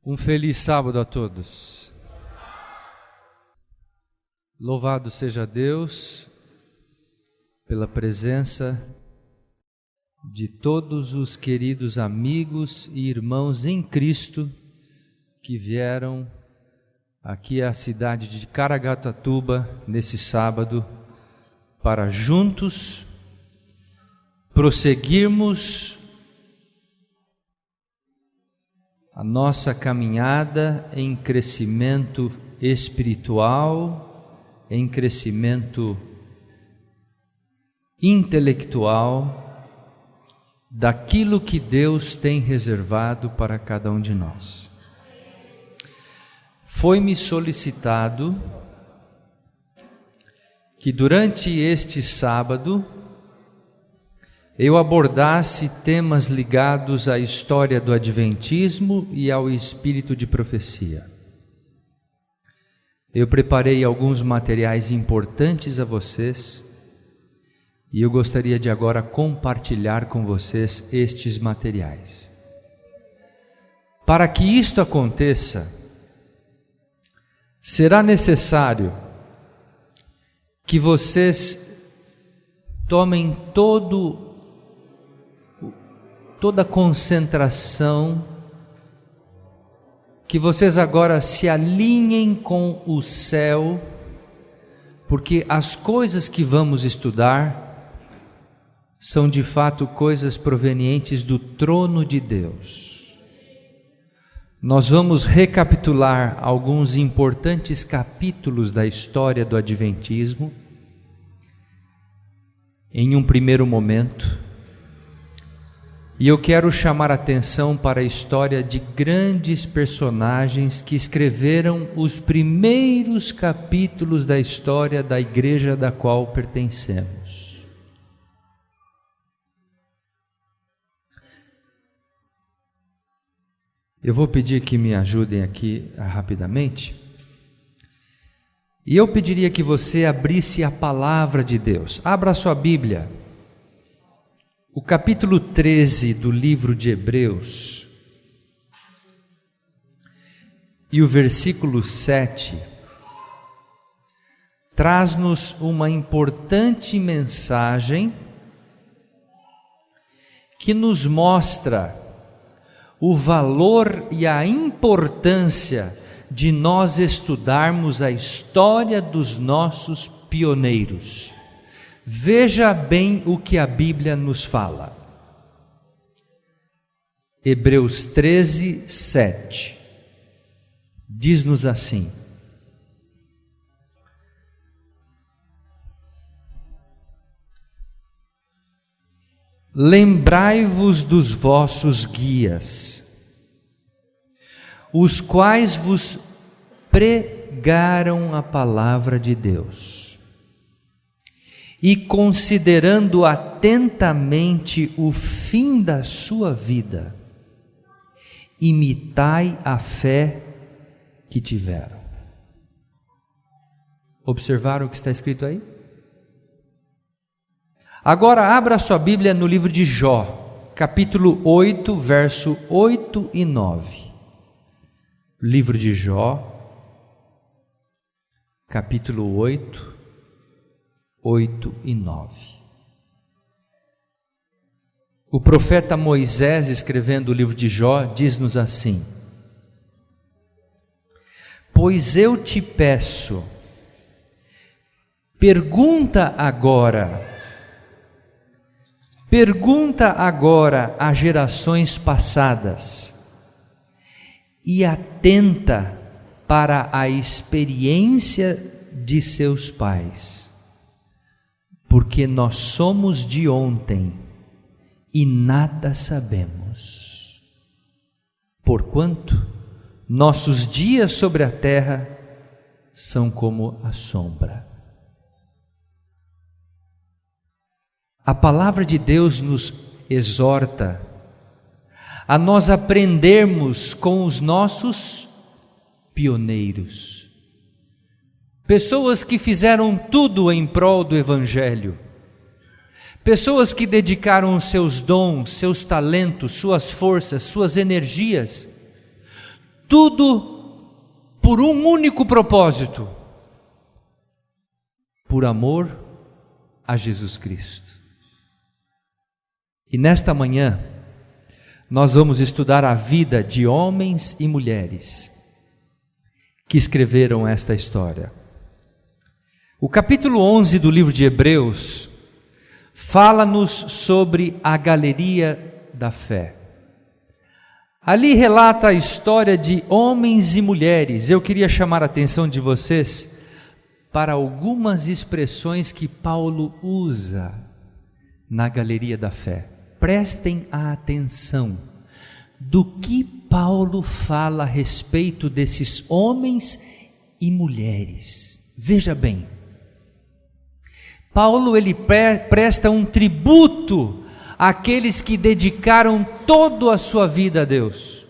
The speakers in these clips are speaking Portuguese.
Um feliz sábado a todos. Louvado seja Deus pela presença de todos os queridos amigos e irmãos em Cristo que vieram aqui à cidade de Caraguatatuba nesse sábado para juntos prosseguirmos a nossa caminhada em crescimento espiritual, em crescimento intelectual, daquilo que Deus tem reservado para cada um de nós. Foi-me solicitado que durante este sábado eu abordasse temas ligados à história do Adventismo e ao espírito de profecia. Eu preparei alguns materiais importantes a vocês e eu gostaria de agora compartilhar com vocês estes materiais. Para que isto aconteça, será necessário que vocês tomem toda a concentração, que vocês agora se alinhem com o céu, porque as coisas que vamos estudar são de fato coisas provenientes do trono de Deus. Nós vamos recapitular alguns importantes capítulos da história do Adventismo em um primeiro momento. E eu quero chamar a atenção para a história de grandes personagens que escreveram os primeiros capítulos da história da igreja da qual pertencemos. Eu vou pedir que me ajudem aqui rapidamente. E eu pediria que você abrisse a palavra de Deus. Abra a sua Bíblia. O capítulo 13 do livro de Hebreus e o versículo 7 traz-nos uma importante mensagem que nos mostra o valor e a importância de nós estudarmos a história dos nossos pioneiros. Veja bem o que a Bíblia nos fala. Hebreus 13, 7 diz-nos assim: lembrai-vos dos vossos guias, os quais vos pregaram a palavra de Deus, e considerando atentamente o fim da sua vida, imitai a fé que tiveram. Observaram o que está escrito aí? Agora abra a sua Bíblia no livro de Jó, capítulo 8, verso 8 e 9. Livro de Jó, capítulo 8 e 9. O profeta Moisés, escrevendo o livro de Jó, diz-nos assim: pois eu te peço, pergunta agora às gerações passadas e atenta para a experiência de seus pais, porque nós somos de ontem e nada sabemos, porquanto nossos dias sobre a terra são como a sombra. A palavra de Deus nos exorta a nós aprendermos com os nossos pioneiros, pessoas que fizeram tudo em prol do Evangelho, pessoas que dedicaram seus dons, seus talentos, suas forças, suas energias, Tudo por um único propósito: por amor a Jesus Cristo. E nesta manhã, nós vamos estudar a vida de homens e mulheres que escreveram esta história. O capítulo 11 do livro de Hebreus fala-nos sobre a galeria da fé. Ali relata a história de homens e mulheres. Eu queria chamar a atenção de vocês para algumas expressões que Paulo usa na galeria da fé. Prestem atenção do que Paulo fala a respeito desses homens e mulheres. Veja bem, Paulo ele presta um tributo àqueles que dedicaram toda a sua vida a Deus.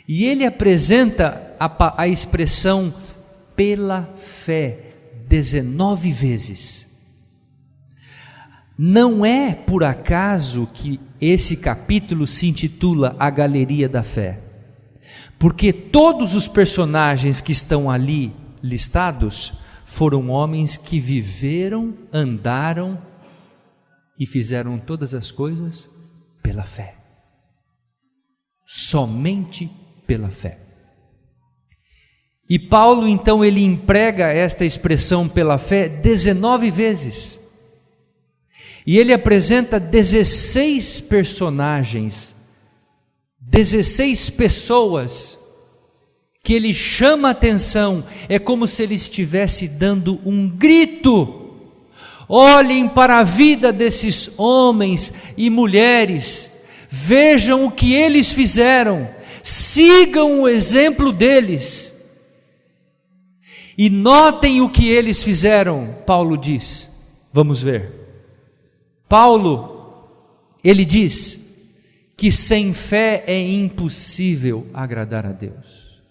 E ele apresenta a expressão pela fé 19 vezes. Não é por acaso que esse capítulo se intitula A Galeria da Fé, porque todos os personagens que estão ali listados foram homens que viveram, andaram e fizeram todas as coisas pela fé. Somente pela fé. E Paulo então ele emprega esta expressão pela fé 19 vezes. E ele apresenta 16 personagens, 16 pessoas que ele chama a atenção. É como se ele estivesse dando um grito: olhem para a vida desses homens e mulheres, vejam o que eles fizeram, sigam o exemplo deles e notem o que eles fizeram. Paulo diz, vamos ver. Paulo, ele diz que sem fé é impossível agradar a Deus.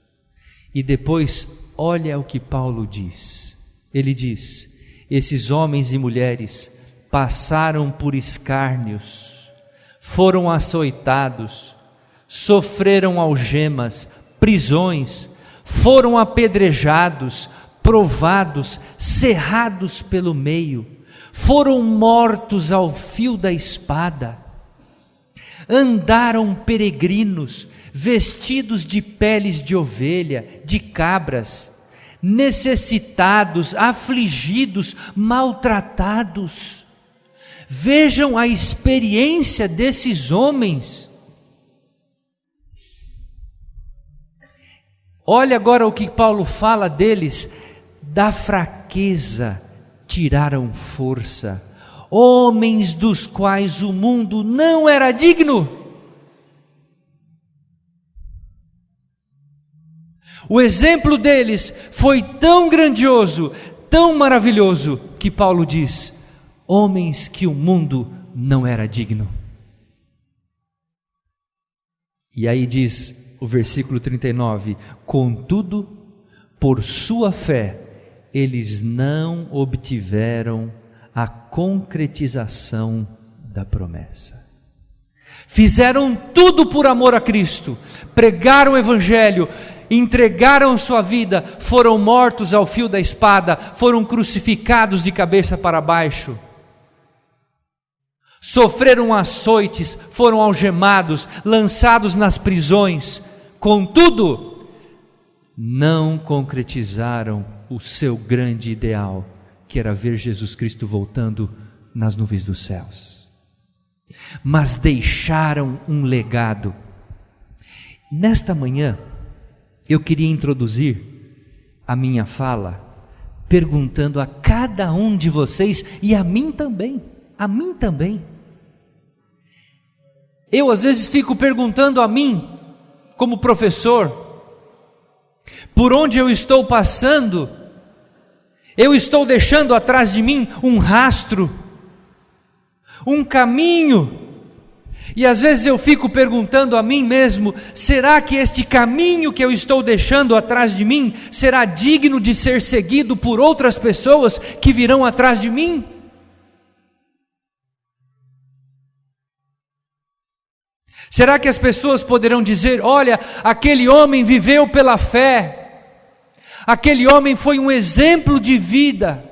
E depois, olha o que Paulo diz. Ele diz: esses homens e mulheres passaram por escárnios, foram açoitados, sofreram algemas, prisões, foram apedrejados, provados, cerrados pelo meio, foram mortos ao fio da espada, andaram peregrinos, vestidos de peles de ovelha, de cabras, necessitados, afligidos, maltratados. Vejam a experiência desses homens. Olha agora o que Paulo fala deles: da fraqueza tiraram força, homens dos quais o mundo não era digno. O exemplo deles foi tão grandioso, tão maravilhoso, que Paulo diz: homens que o mundo não era digno. E aí diz o versículo 39, contudo, por sua fé, eles não obtiveram a concretização da promessa. Fizeram tudo por amor a Cristo, pregaram o Evangelho, entregaram sua vida, foram mortos ao fio da espada, foram crucificados de cabeça para baixo, sofreram açoites, foram algemados, lançados nas prisões. Contudo, não concretizaram o seu grande ideal, que era ver Jesus Cristo voltando nas nuvens dos céus, mas deixaram um legado. Nesta manhã, eu queria introduzir a minha fala perguntando a cada um de vocês, e a mim também, eu às vezes fico perguntando a mim, como professor, por onde eu estou passando, eu estou deixando atrás de mim um rastro, um caminho. E às vezes eu fico perguntando a mim mesmo: será que este caminho que eu estou deixando atrás de mim será digno de ser seguido por outras pessoas que virão atrás de mim? Será que as pessoas poderão dizer: olha, aquele homem viveu pela fé, aquele homem foi um exemplo de vida,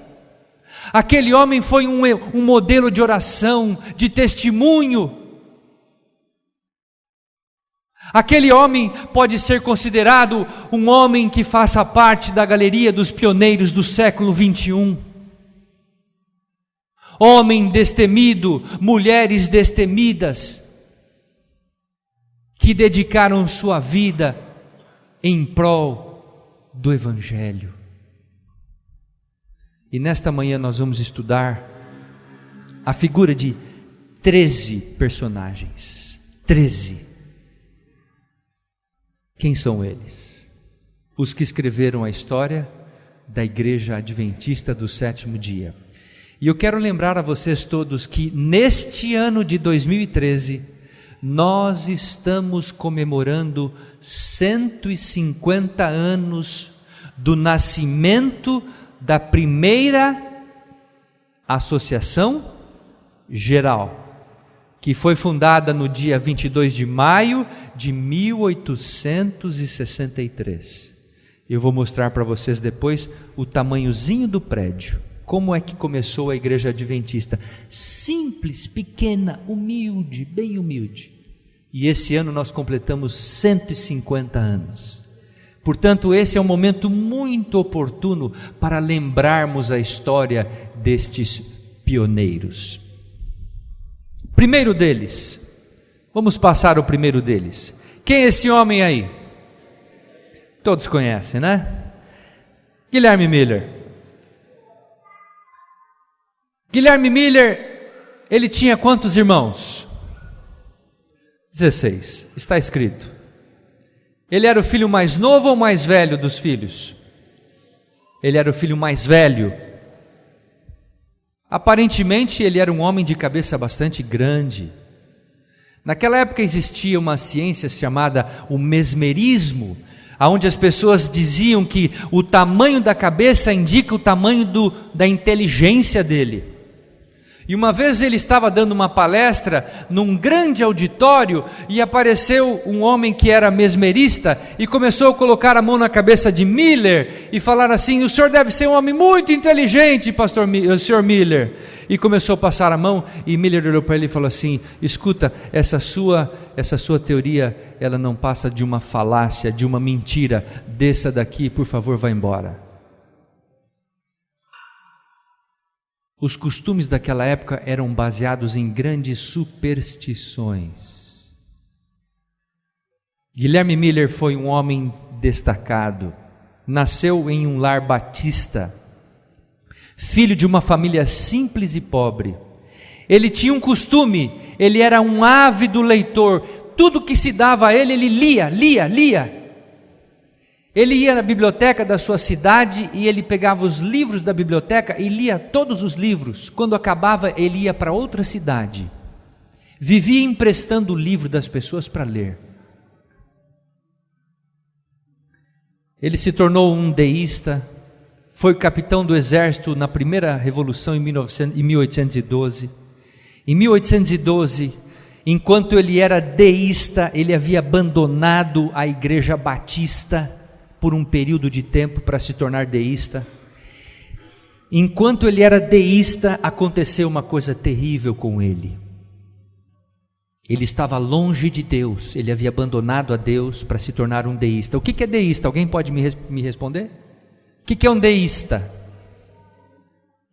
aquele homem foi um modelo de oração, de testemunho, aquele homem pode ser considerado um homem que faça parte da galeria dos pioneiros do século 21. Homem destemido, mulheres destemidas, que dedicaram sua vida em prol do Evangelho. E nesta manhã nós vamos estudar a figura de 13 personagens. 13. Quem são eles? Os que escreveram a história da Igreja Adventista do Sétimo Dia. E eu quero lembrar a vocês todos que neste ano de 2013, nós estamos comemorando 150 anos do nascimento da primeira Associação Geral, que foi fundada no dia 22 de maio de 1863. Eu vou mostrar para vocês depois o tamanhozinho do prédio. Como é que começou a Igreja Adventista? Simples, pequena, humilde, bem humilde. E esse ano nós completamos 150 anos. Portanto, esse é um momento muito oportuno para lembrarmos a história destes pioneiros. Primeiro deles, vamos passar o primeiro deles. Quem é esse homem aí? Todos conhecem, né? Guilherme Miller. Guilherme Miller, ele tinha quantos irmãos? 16, está escrito. Ele era o filho mais novo ou mais velho dos filhos? Ele era o filho mais velho. Aparentemente ele era um homem de cabeça bastante grande. Naquela época existia uma ciência chamada o mesmerismo, onde as pessoas diziam que o tamanho da cabeça indica o tamanho da inteligência dele. E uma vez ele estava dando uma palestra num grande auditório e apareceu um homem que era mesmerista e começou a colocar a mão na cabeça de Miller e falar assim: o senhor deve ser um homem muito inteligente, senhor Miller. E começou a passar a mão e Miller olhou para ele e falou assim: escuta, essa sua teoria, ela não passa de uma falácia, de uma mentira, desça daqui, por favor, vá embora. Os costumes daquela época eram baseados em grandes superstições. Guilherme Miller foi um homem destacado, nasceu em um lar batista, filho de uma família simples e pobre. Ele tinha um costume, ele era um ávido leitor, tudo que se dava a ele lia. Ele ia na biblioteca da sua cidade e ele pegava os livros da biblioteca e lia todos os livros. Quando acabava, ele ia para outra cidade. Vivia emprestando o livro das pessoas para ler. Ele se tornou um deísta, foi capitão do exército na primeira revolução em 1812. Em 1812, enquanto ele era deísta, ele havia abandonado a igreja batista por um período de tempo para se tornar deísta. Enquanto ele era deísta, aconteceu uma coisa terrível com ele. Ele estava longe de Deus, ele havia abandonado a Deus para se tornar um deísta. O que é deísta? Alguém pode me responder? O que é um deísta?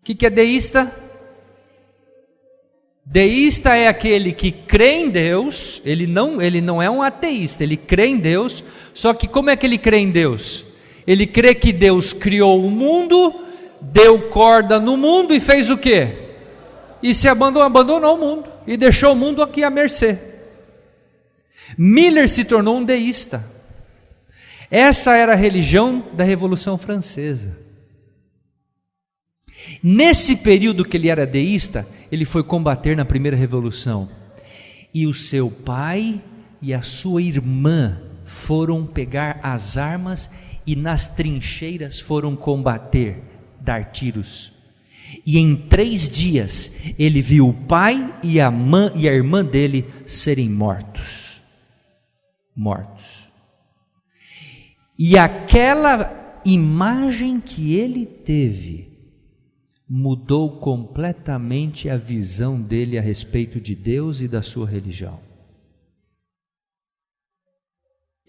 O que é deísta? Deísta é aquele que crê em Deus, ele não é um ateísta, ele crê em Deus, só que como é que ele crê em Deus? Ele crê que Deus criou o mundo, deu corda no mundo e fez o quê? E se abandonou o mundo, e deixou o mundo aqui à mercê. Miller se tornou um deísta. Essa era a religião da Revolução Francesa. Nesse período que ele era deísta, ele foi combater na primeira revolução, e o seu pai e a sua irmã foram pegar as armas e nas trincheiras foram combater, dar tiros. E em 3 dias ele viu o pai e a irmã dele serem mortos. mortos. E aquela imagem que ele teve mudou completamente a visão dele a respeito de Deus e da sua religião.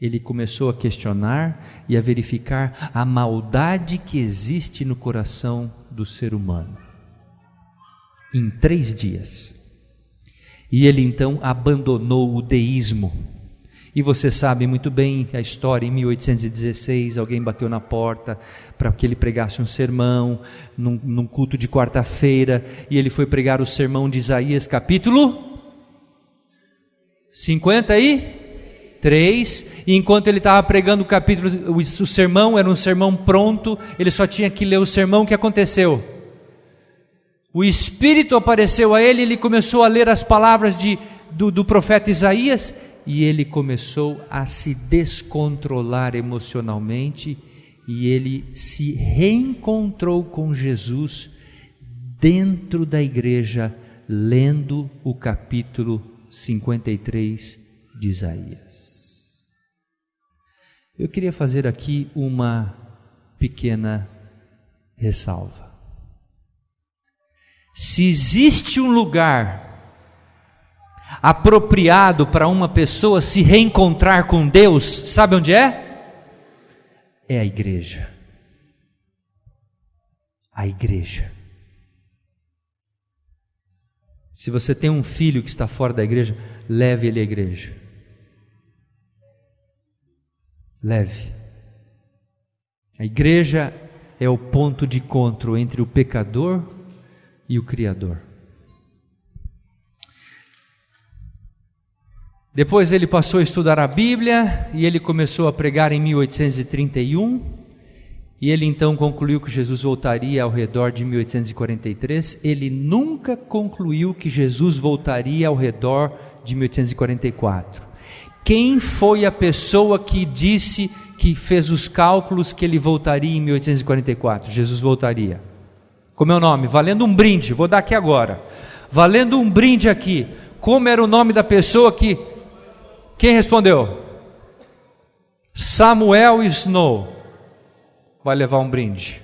Ele começou a questionar e a verificar a maldade que existe no coração do ser humano. Em 3 dias. E ele então abandonou o deísmo. E você sabe muito bem a história. Em 1816 alguém bateu na porta para que ele pregasse um sermão num culto de quarta-feira, e ele foi pregar o sermão de Isaías capítulo 53, e enquanto ele estava pregando o sermão, era um sermão pronto, ele só tinha que ler o sermão. O que aconteceu? O Espírito apareceu a ele, ele começou a ler as palavras do profeta Isaías, e ele começou a se descontrolar emocionalmente, e ele se reencontrou com Jesus dentro da igreja, lendo o capítulo 53 de Isaías. Eu queria fazer aqui uma pequena ressalva. Se existe um lugar apropriado para uma pessoa se reencontrar com Deus, sabe onde é? É a igreja. A igreja. Se você tem um filho que está fora da igreja, leve ele à igreja. Leve. A igreja é o ponto de encontro entre o pecador e o Criador. Depois ele passou a estudar a Bíblia, e ele começou a pregar em 1831, e ele então concluiu que Jesus voltaria ao redor de 1843. Ele nunca concluiu que Jesus voltaria ao redor de 1844. Quem foi a pessoa que disse, que fez os cálculos que ele voltaria em 1844? Jesus voltaria. Como é o nome? Valendo um brinde, vou dar aqui agora. Valendo um brinde aqui. Como era o nome da pessoa que... Quem respondeu? Samuel Snow. Vai levar um brinde.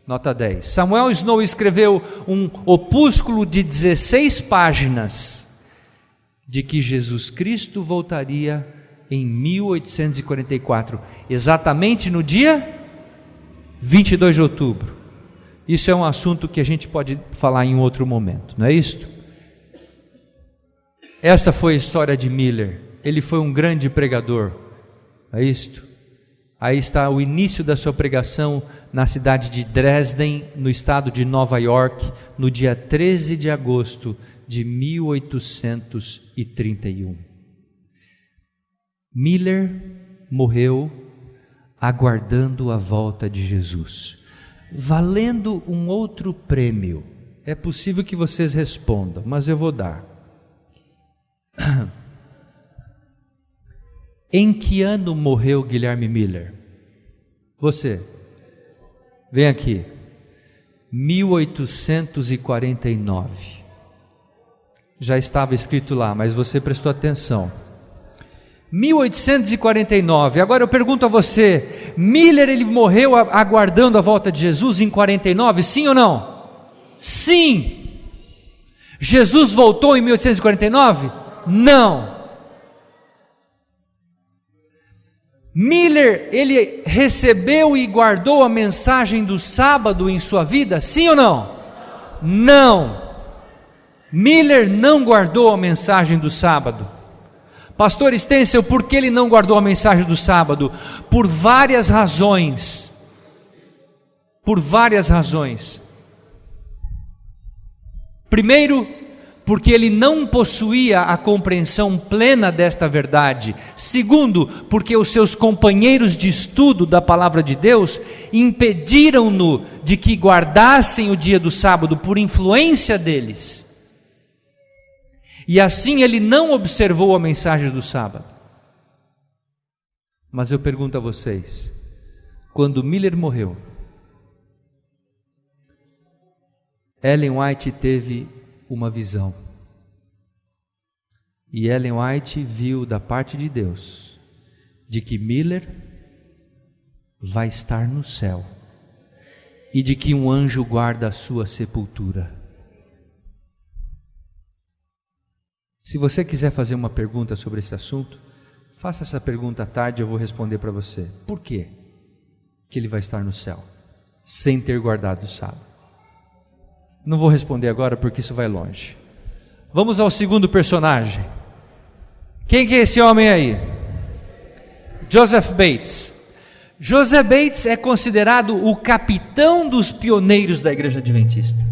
Nota 10. Samuel Snow escreveu um opúsculo de 16 páginas de que Jesus Cristo voltaria em 1844, exatamente no dia 22 de outubro. Isso é um assunto que a gente pode falar em outro momento, não é isto? Essa foi a história de Miller. Ele foi um grande pregador, é isto? Aí está o início da sua pregação na cidade de Dresden, no estado de Nova York, no dia 13 de agosto de 1831. Miller morreu aguardando a volta de Jesus, valendo um outro prêmio. É possível que vocês respondam, mas eu vou dar. Em que ano morreu Guilherme Miller? Você, vem aqui. 1849. Já estava escrito lá, mas você prestou atenção. 1849. Agora eu pergunto a você: Miller, ele morreu aguardando a volta de Jesus em 49? Sim ou não? Sim. Jesus voltou em 1849? Não. Miller, ele recebeu e guardou a mensagem do sábado em sua vida? Sim ou não? Não. Miller não guardou a mensagem do sábado. Pastor Stencil, por que ele não guardou a mensagem do sábado? Por várias razões. Por várias razões. Primeiro, porque ele não possuía a compreensão plena desta verdade. Segundo, porque os seus companheiros de estudo da palavra de Deus impediram-no de que guardassem o dia do sábado por influência deles. E assim ele não observou a mensagem do sábado. Mas eu pergunto a vocês, quando Miller morreu, Ellen White teve uma visão. E Ellen White viu da parte de Deus de que Miller vai estar no céu e de que um anjo guarda a sua sepultura. Se você quiser fazer uma pergunta sobre esse assunto, faça essa pergunta à tarde, eu vou responder para você. Por quê que ele vai estar no céu, sem ter guardado o sábado? Não vou responder agora porque isso vai longe. Vamos ao segundo personagem. Quem que é esse homem aí? Joseph Bates. Joseph Bates é considerado o capitão dos pioneiros da Igreja Adventista.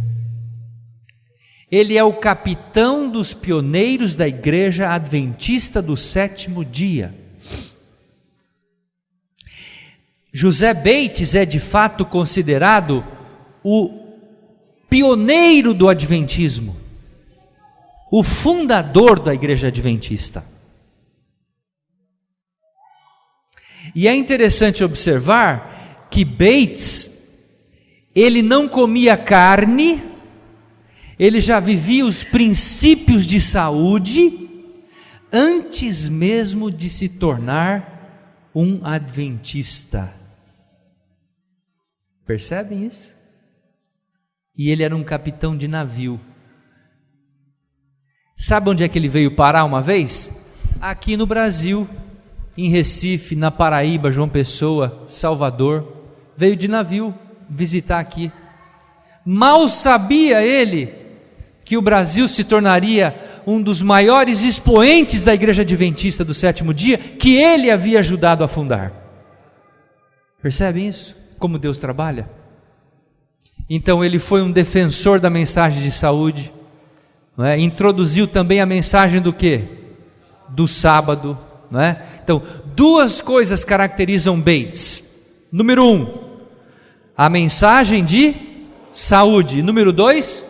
Ele é o capitão dos pioneiros da Igreja Adventista do Sétimo Dia. José Bates é de fato considerado o pioneiro do Adventismo, o fundador da Igreja Adventista. E é interessante observar que Bates, ele não comia carne, ele já vivia os princípios de saúde antes mesmo de se tornar um adventista. Percebem isso? E ele era um capitão de navio. Sabe onde é que ele veio parar uma vez? Aqui no Brasil, em Recife, na Paraíba, João Pessoa, Salvador. Veio de navio visitar aqui. Mal sabia ele que o Brasil se tornaria um dos maiores expoentes da Igreja Adventista do Sétimo Dia, que ele havia ajudado a fundar. Percebem isso? Como Deus trabalha? Então ele foi um defensor da mensagem de saúde, não é? Introduziu também a mensagem do quê? Do sábado, não é? Então, duas coisas caracterizam Bates. Número 1, a mensagem de saúde. Número 2,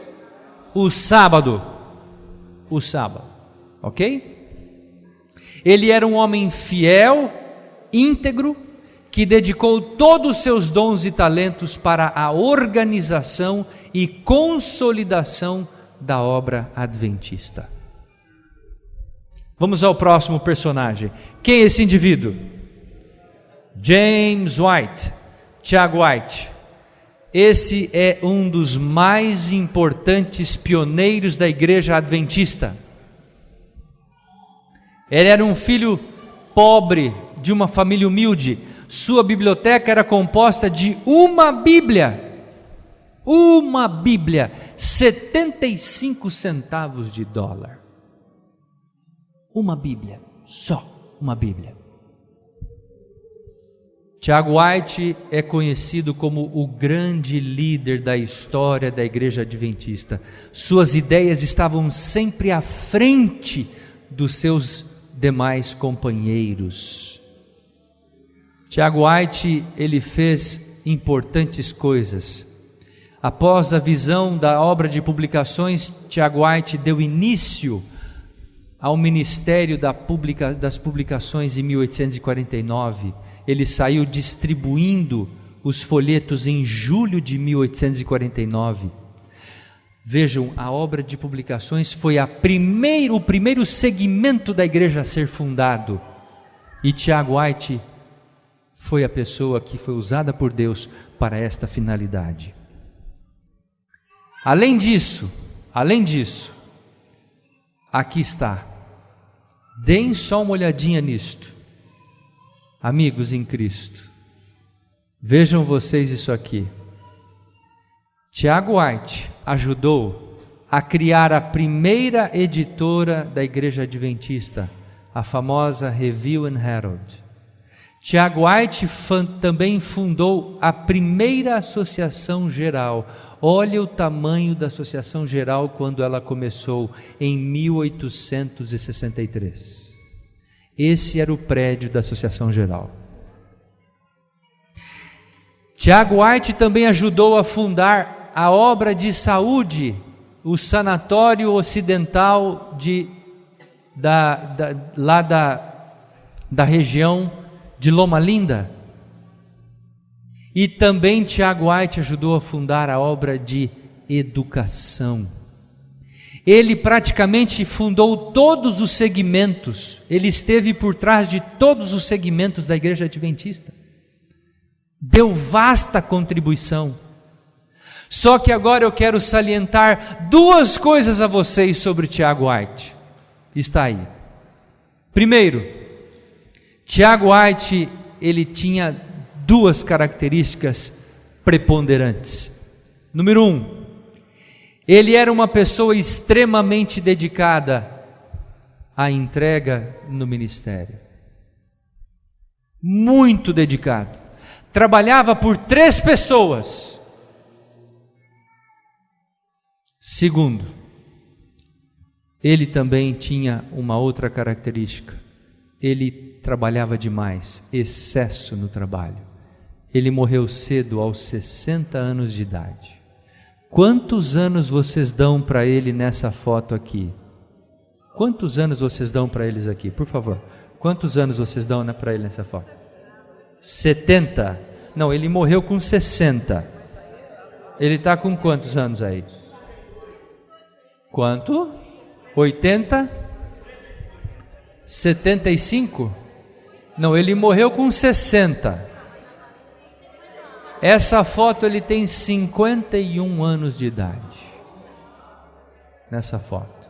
o sábado. O sábado, ok? Ele era um homem fiel, íntegro, que dedicou todos os seus dons e talentos para a organização e consolidação da obra adventista. Vamos ao próximo personagem. Quem é esse indivíduo? James White, Tiago White. Esse é um dos mais importantes pioneiros da Igreja Adventista. Ele era um filho pobre de uma família humilde. Sua biblioteca era composta de uma Bíblia, 75 centavos de dólar. Uma Bíblia, só uma Bíblia. Tiago White é conhecido como o grande líder da história da Igreja Adventista. Suas ideias estavam sempre à frente dos seus demais companheiros. Tiago White, ele fez importantes coisas. Após a visão da obra de publicações, Tiago White deu início ao ministério das publicações em 1849. Ele saiu distribuindo os folhetos em julho de 1849. Vejam, a obra de publicações foi o primeiro segmento da igreja a ser fundado. E Tiago White foi a pessoa que foi usada por Deus para esta finalidade. Além disso, aqui está. Deem só uma olhadinha nisto. Amigos em Cristo, vejam vocês isso aqui. Tiago White ajudou a criar a primeira editora da Igreja Adventista, a famosa Review and Herald. Tiago White também fundou a primeira Associação Geral. Olha o tamanho da Associação Geral quando ela começou, em 1863. Esse era o prédio da Associação Geral. Tiago White também ajudou a fundar a obra de saúde, o Sanatório Ocidental da região de Loma Linda. E também Tiago White ajudou a fundar a obra de educação. Ele praticamente fundou todos os segmentos, ele esteve por trás de todos os segmentos da Igreja Adventista. Deu vasta contribuição. Só que agora eu quero salientar duas coisas a vocês sobre Tiago White. Está aí. Primeiro, Tiago White, ele tinha duas características preponderantes. Número 1, ele era uma pessoa extremamente dedicada à entrega no ministério. Muito dedicado. Trabalhava por 3 pessoas. Segundo, ele também tinha uma outra característica. Ele trabalhava demais, excesso no trabalho. Ele morreu cedo, aos 60 anos de idade. Quantos anos vocês dão para ele nessa foto aqui? Quantos anos vocês dão para eles aqui, por favor? Quantos anos vocês dão para ele nessa foto? 70? Não, ele morreu com 60. Ele está com quantos anos aí? Quanto? 80? 75? Não, ele morreu com 60. Essa foto ele tem 51 anos de idade. Nessa foto.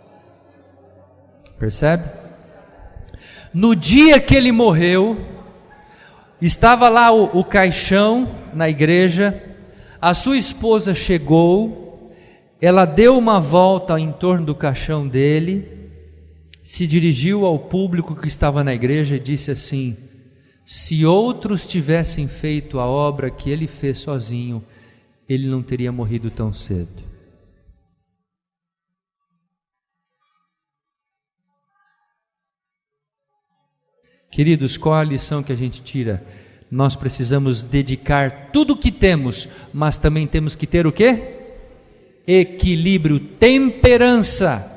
Percebe? No dia que ele morreu, estava lá o caixão na igreja, a sua esposa chegou, ela deu uma volta em torno do caixão dele, se dirigiu ao público que estava na igreja e disse assim: se outros tivessem feito a obra que ele fez sozinho, ele não teria morrido tão cedo. Queridos, qual a lição que a gente tira? Nós precisamos dedicar tudo o que temos, mas também temos que ter o quê? Equilíbrio, temperança.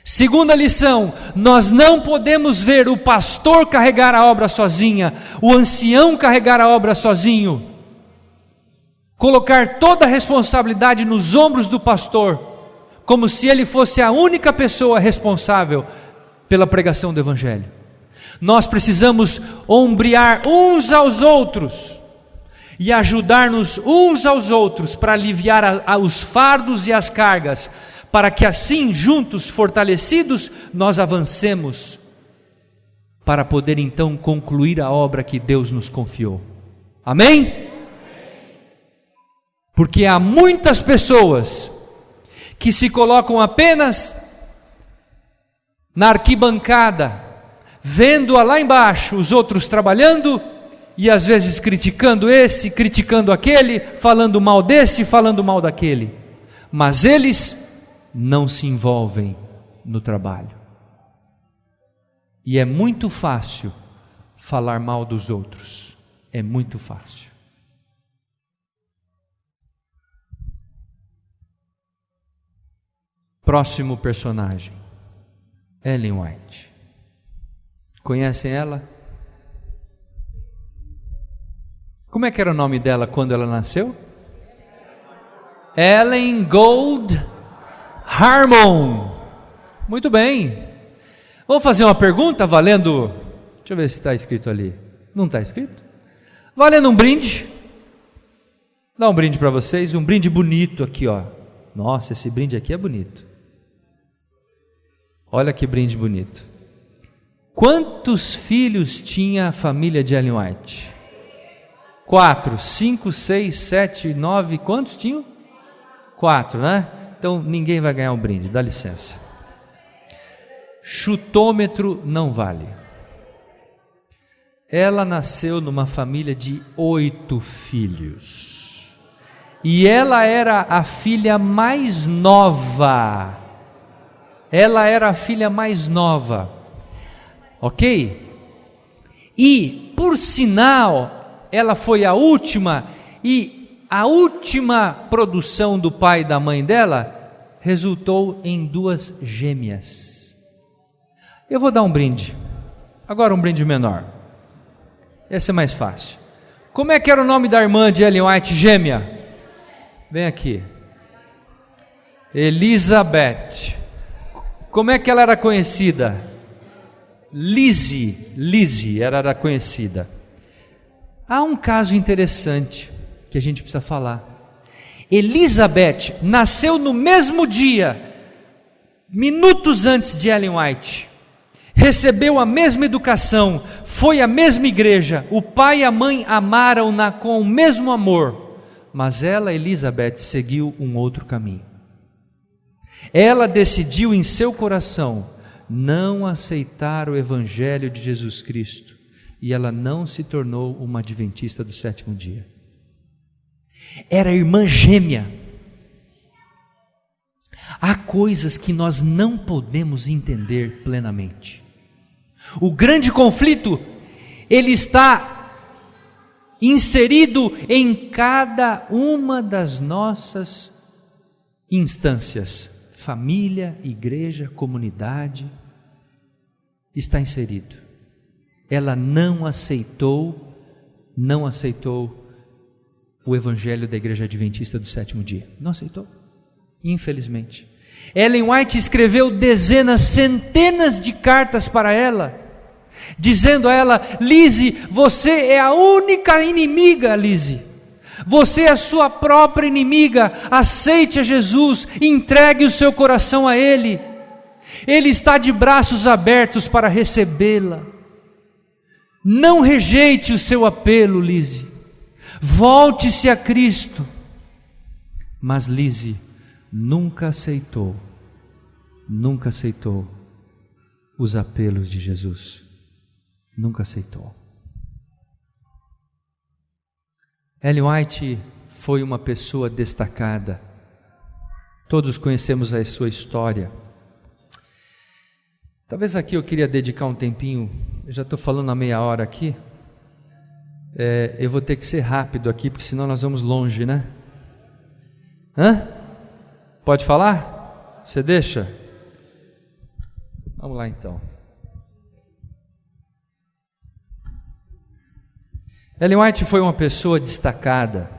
Segunda lição, nós não podemos ver o pastor carregar a obra sozinha, o ancião carregar a obra sozinho, colocar toda a responsabilidade nos ombros do pastor, como se ele fosse a única pessoa responsável pela pregação do Evangelho. Nós precisamos ombrear uns aos outros e ajudar-nos uns aos outros para aliviar os fardos e as cargas, para que assim, juntos, fortalecidos, nós avancemos para poder então concluir a obra que Deus nos confiou. Amém? Porque há muitas pessoas que se colocam apenas na arquibancada, vendo lá embaixo os outros trabalhando e às vezes criticando esse, criticando aquele, falando mal desse, falando mal daquele, mas eles não se envolvem no trabalho. E é muito fácil falar mal dos outros, é muito fácil. Próximo personagem, Ellen White. Conhecem ela? Como é que era o nome dela quando ela nasceu? Ellen Gold Harmon. Muito bem. Vamos fazer uma pergunta valendo... Deixa eu ver se está escrito ali. Não está escrito? Valendo um brinde. Dá um brinde para vocês. Um brinde bonito aqui, ó. Nossa, esse brinde aqui é bonito. Olha que brinde bonito. Quantos filhos tinha a família de Ellen White? 4, 5, 6, 7, 9. Quantos tinham? 4, né? Então ninguém vai ganhar um brinde, dá licença. Chutômetro não vale. Ela nasceu numa família de 8 filhos. E ela era a filha mais nova. Ela era a filha mais nova. Ok? E, por sinal, ela foi a última, e a última produção do pai e da mãe dela resultou em 2 gêmeas. Eu vou dar um brinde. Agora um brinde menor. Esse é mais fácil. Como é que era o nome da irmã de Ellen White, gêmea? Vem aqui. Elizabeth. Como é que ela era conhecida? Lizzie era conhecida. Há um caso interessante que a gente precisa falar. Elizabeth nasceu no mesmo dia, minutos antes de Ellen White, recebeu a mesma educação, foi à mesma igreja, o pai e a mãe amaram-na com o mesmo amor, mas ela, Elizabeth, seguiu um outro caminho. Ela decidiu em seu coração não aceitar o evangelho de Jesus Cristo, e ela não se tornou uma adventista do sétimo dia. Era irmã gêmea. Há coisas que nós não podemos entender plenamente. O grande conflito, ele está inserido em cada uma das nossas instâncias. Família, igreja, comunidade, está inserido. Ela não aceitou o evangelho da igreja adventista do sétimo dia. Não aceitou, infelizmente. Ellen White escreveu dezenas, centenas de cartas para ela, dizendo a ela: Lizzie, você é a única inimiga, Lizzie. Você é a sua própria inimiga. Aceite a Jesus, entregue o seu coração a Ele. Ele está de braços abertos para recebê-la. Não rejeite o seu apelo, Lizzie. Volte-se a Cristo. Mas Lizzie nunca aceitou os apelos de Jesus. Nunca aceitou. Ellen White foi uma pessoa destacada. Todos conhecemos a sua história. Talvez aqui eu queria dedicar um tempinho. Eu já estou falando há meia hora aqui. Eu vou ter que ser rápido aqui, porque senão nós vamos longe, né? Pode falar? Você deixa? Vamos lá então. Ellen White foi uma pessoa destacada.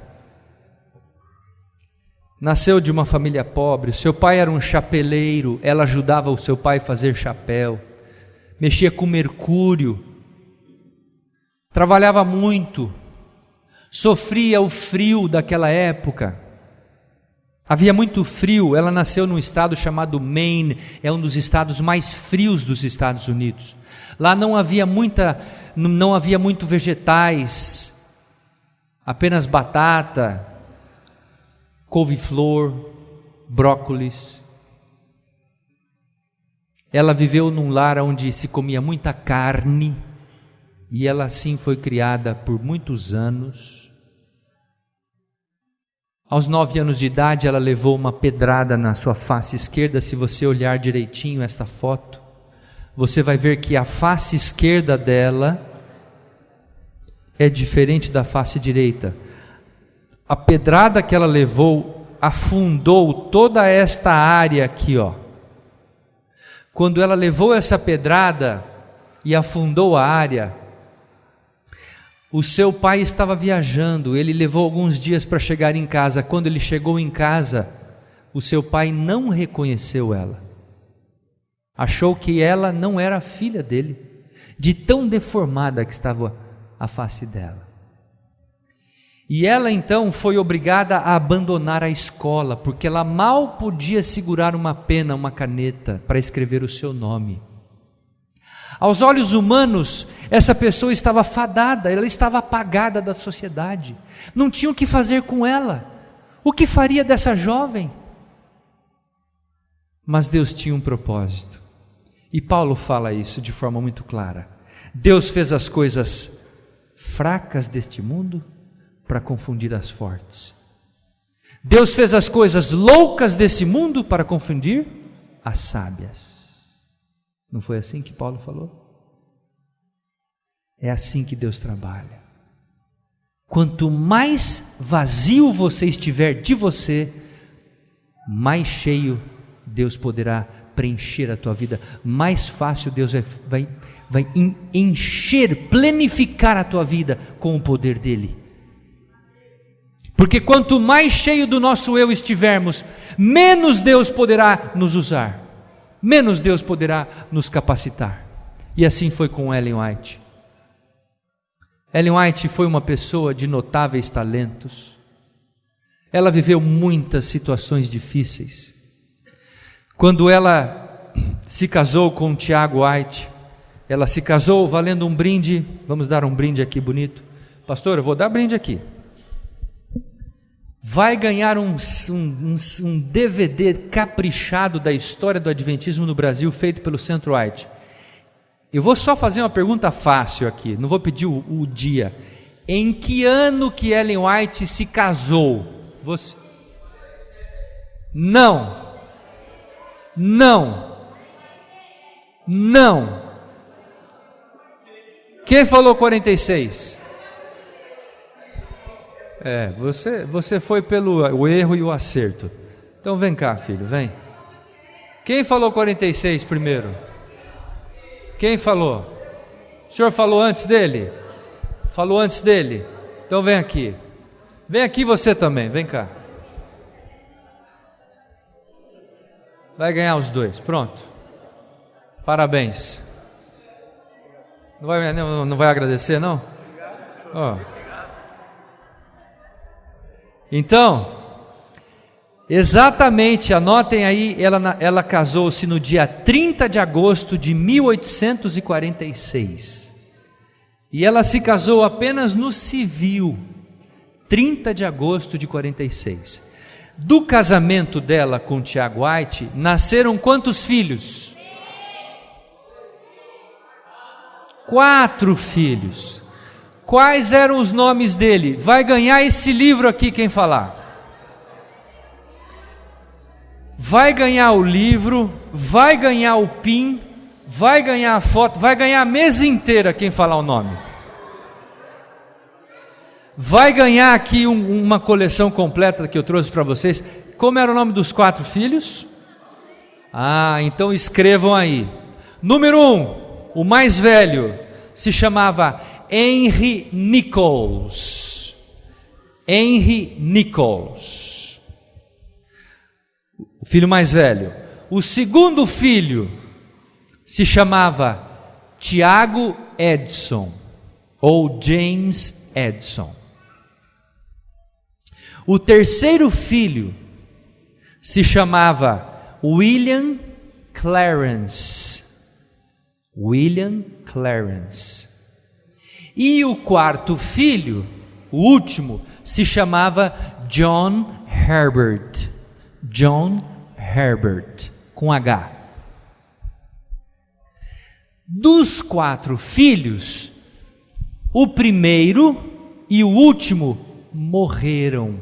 Nasceu de uma família pobre. O seu pai era um chapeleiro. Ela ajudava o seu pai a fazer chapéu. Mexia com mercúrio. Trabalhava muito. Sofria o frio daquela época. Havia muito frio. Ela nasceu num estado chamado Maine. É um dos estados mais frios dos Estados Unidos. Lá não havia muito vegetais. Apenas batata, couve-flor, brócolis. Ela viveu num lar onde se comia muita carne, e ela assim foi criada por muitos anos. Aos 9 anos de idade, ela levou uma pedrada na sua face esquerda. Se você olhar direitinho esta foto, você vai ver que a face esquerda dela é diferente da face direita. A pedrada que ela levou afundou toda esta área aqui, ó. Quando ela levou essa pedrada e afundou a área, o seu pai estava viajando. Ele levou alguns dias para chegar em casa. Quando ele chegou em casa, o seu pai não reconheceu ela. Achou que ela não era filha dele, de tão deformada que estava a face dela. E ela então foi obrigada a abandonar a escola, porque ela mal podia segurar uma pena, uma caneta, para escrever o seu nome. Aos olhos humanos, essa pessoa estava fadada, ela estava apagada da sociedade. Não tinha o que fazer com ela. O que faria dessa jovem? Mas Deus tinha um propósito. E Paulo fala isso de forma muito clara. Deus fez as coisas fracas deste mundo para confundir as fortes. Deus fez as coisas loucas desse mundo para confundir as sábias. Não foi assim que Paulo falou? É assim que Deus trabalha. Quanto mais vazio você estiver de você, mais cheio Deus poderá preencher a tua vida. Mais fácil Deus vai encher, plenificar a tua vida com o poder dEle. Porque quanto mais cheio do nosso eu estivermos, menos Deus poderá nos usar, menos Deus poderá nos capacitar. E assim foi com Ellen White. Ellen White foi uma pessoa de notáveis talentos. Ela viveu muitas situações difíceis. Quando ela se casou com Tiago White, ela se casou valendo um brinde. Vamos dar um brinde aqui bonito. Pastor, eu vou dar brinde aqui. Vai ganhar um DVD caprichado da história do Adventismo no Brasil, feito pelo Centro White. Eu vou só fazer uma pergunta fácil aqui, não vou pedir o dia. Em que ano que Ellen White se casou? Você? Não. Quem falou 46? Você foi pelo o erro e o acerto. Então vem cá, filho, vem. Quem falou 46 primeiro? Quem falou? O senhor falou antes dele? Falou antes dele? Então vem aqui. Vem aqui você também, vem cá. Vai ganhar os dois, pronto. Parabéns. Não vai agradecer, não? Oh. Então, exatamente, anotem aí, ela casou-se no dia 30 de agosto de 1846. E ela se casou apenas no civil, 30 de agosto de 46. Do casamento dela com Tiago White, nasceram quantos filhos? 4 filhos. Quais eram os nomes dele? Vai ganhar esse livro aqui quem falar. Vai ganhar o livro, vai ganhar o PIN, vai ganhar a foto, vai ganhar a mesa inteira quem falar o nome. Vai ganhar aqui uma coleção completa que eu trouxe para vocês. Como era o nome dos 4 filhos? Então escrevam aí. Número 1, o mais velho, se chamava Henry Nichols. Henry Nichols, o filho mais velho. O segundo filho se chamava Tiago Edson, ou James Edson. O terceiro filho se chamava William Clarence. William Clarence. E o quarto filho, o último, se chamava John Herbert. John Herbert, com H. Dos 4 filhos, o primeiro e o último morreram.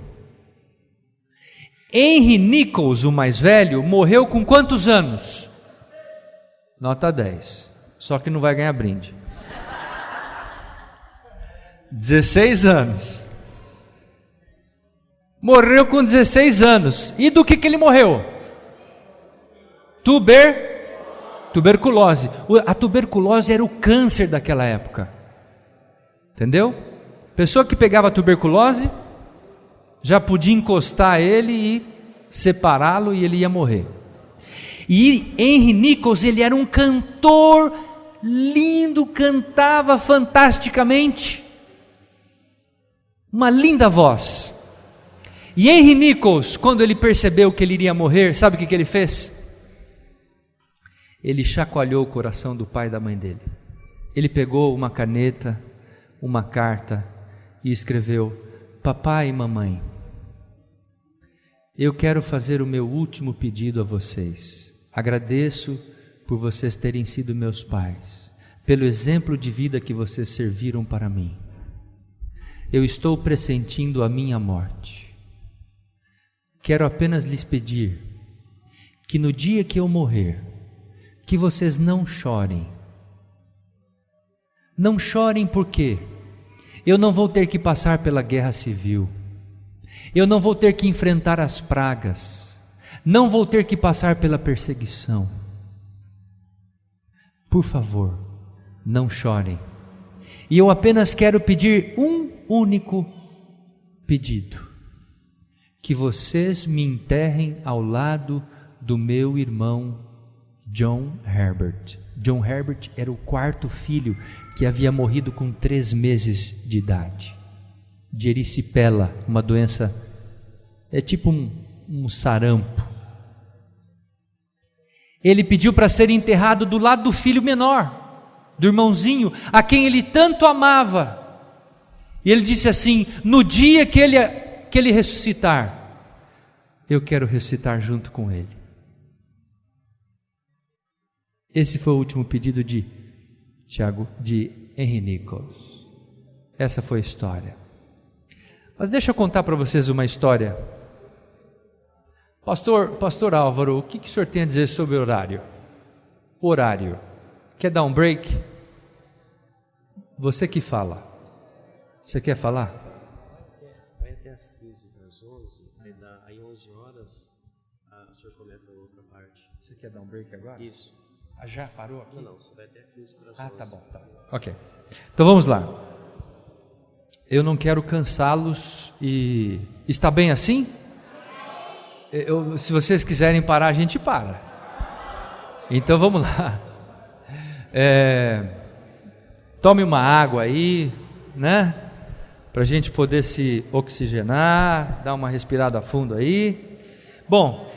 Henry Nichols, o mais velho, morreu com quantos anos? Nota 10. Só que não vai ganhar brinde. 16 anos. Morreu com 16 anos. E do que ele morreu? Tuberculose. A tuberculose era o câncer daquela época. Entendeu? Pessoa que pegava tuberculose já podia encostar ele e separá-lo e ele ia morrer. E Henry Nichols, ele era um cantor lindo, cantava fantasticamente, uma linda voz. E Henry Nichols, quando ele percebeu que ele iria morrer, sabe o que ele fez? Ele chacoalhou o coração do pai e da mãe dele. Ele pegou uma caneta, uma carta e escreveu: papai e mamãe, eu quero fazer o meu último pedido a vocês. Agradeço por vocês terem sido meus pais, pelo exemplo de vida que vocês serviram para mim. Eu estou pressentindo a minha morte. Quero apenas lhes pedir que no dia que eu morrer, que vocês não chorem. Não chorem porque eu não vou ter que passar pela guerra civil. Eu não vou ter que enfrentar as pragas. Não vou ter que passar pela perseguição. Por favor, não chorem. E eu apenas quero pedir um único pedido. que vocês me enterrem ao lado do meu irmão John Herbert. John Herbert era o quarto filho que havia morrido com 3 meses de idade, de erisipela, uma doença, é tipo um sarampo. Ele pediu para ser enterrado do lado do filho menor, do irmãozinho, a quem ele tanto amava. E ele disse assim: no dia que ele ressuscitar, eu quero ressuscitar junto com ele. Esse foi o último pedido de Henry Nichols. Essa foi a história. Mas deixa eu contar para vocês uma história. Pastor Álvaro, o que o senhor tem a dizer sobre o horário? O horário. Quer dar um break? Você que fala. Você quer falar? Vai até às 15 para as 11, aí 11 horas o senhor começa a outra parte. Você quer dar um break agora? Isso. Ah, já parou aqui? Não, você vai até 15 para as 11. Tá bom. Ok. Então vamos lá. Eu não quero cansá-los e... Está bem assim? Se vocês quiserem parar, a gente para. Então vamos lá. Tome uma água aí, né? Para a gente poder se oxigenar, dar uma respirada fundo aí. Bom,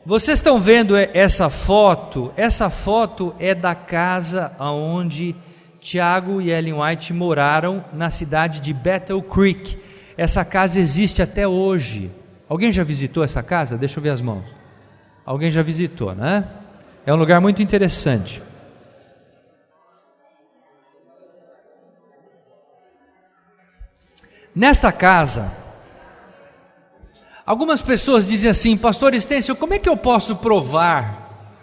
vocês estão vendo essa foto? Essa foto é da casa onde Tiago e Ellen White moraram, na cidade de Battle Creek. Essa casa existe até hoje. Alguém já visitou essa casa? Deixa eu ver as mãos. Alguém já visitou, né? É um lugar muito interessante. Nesta casa, algumas pessoas dizem assim: Pastor Estêncio, como é que eu posso provar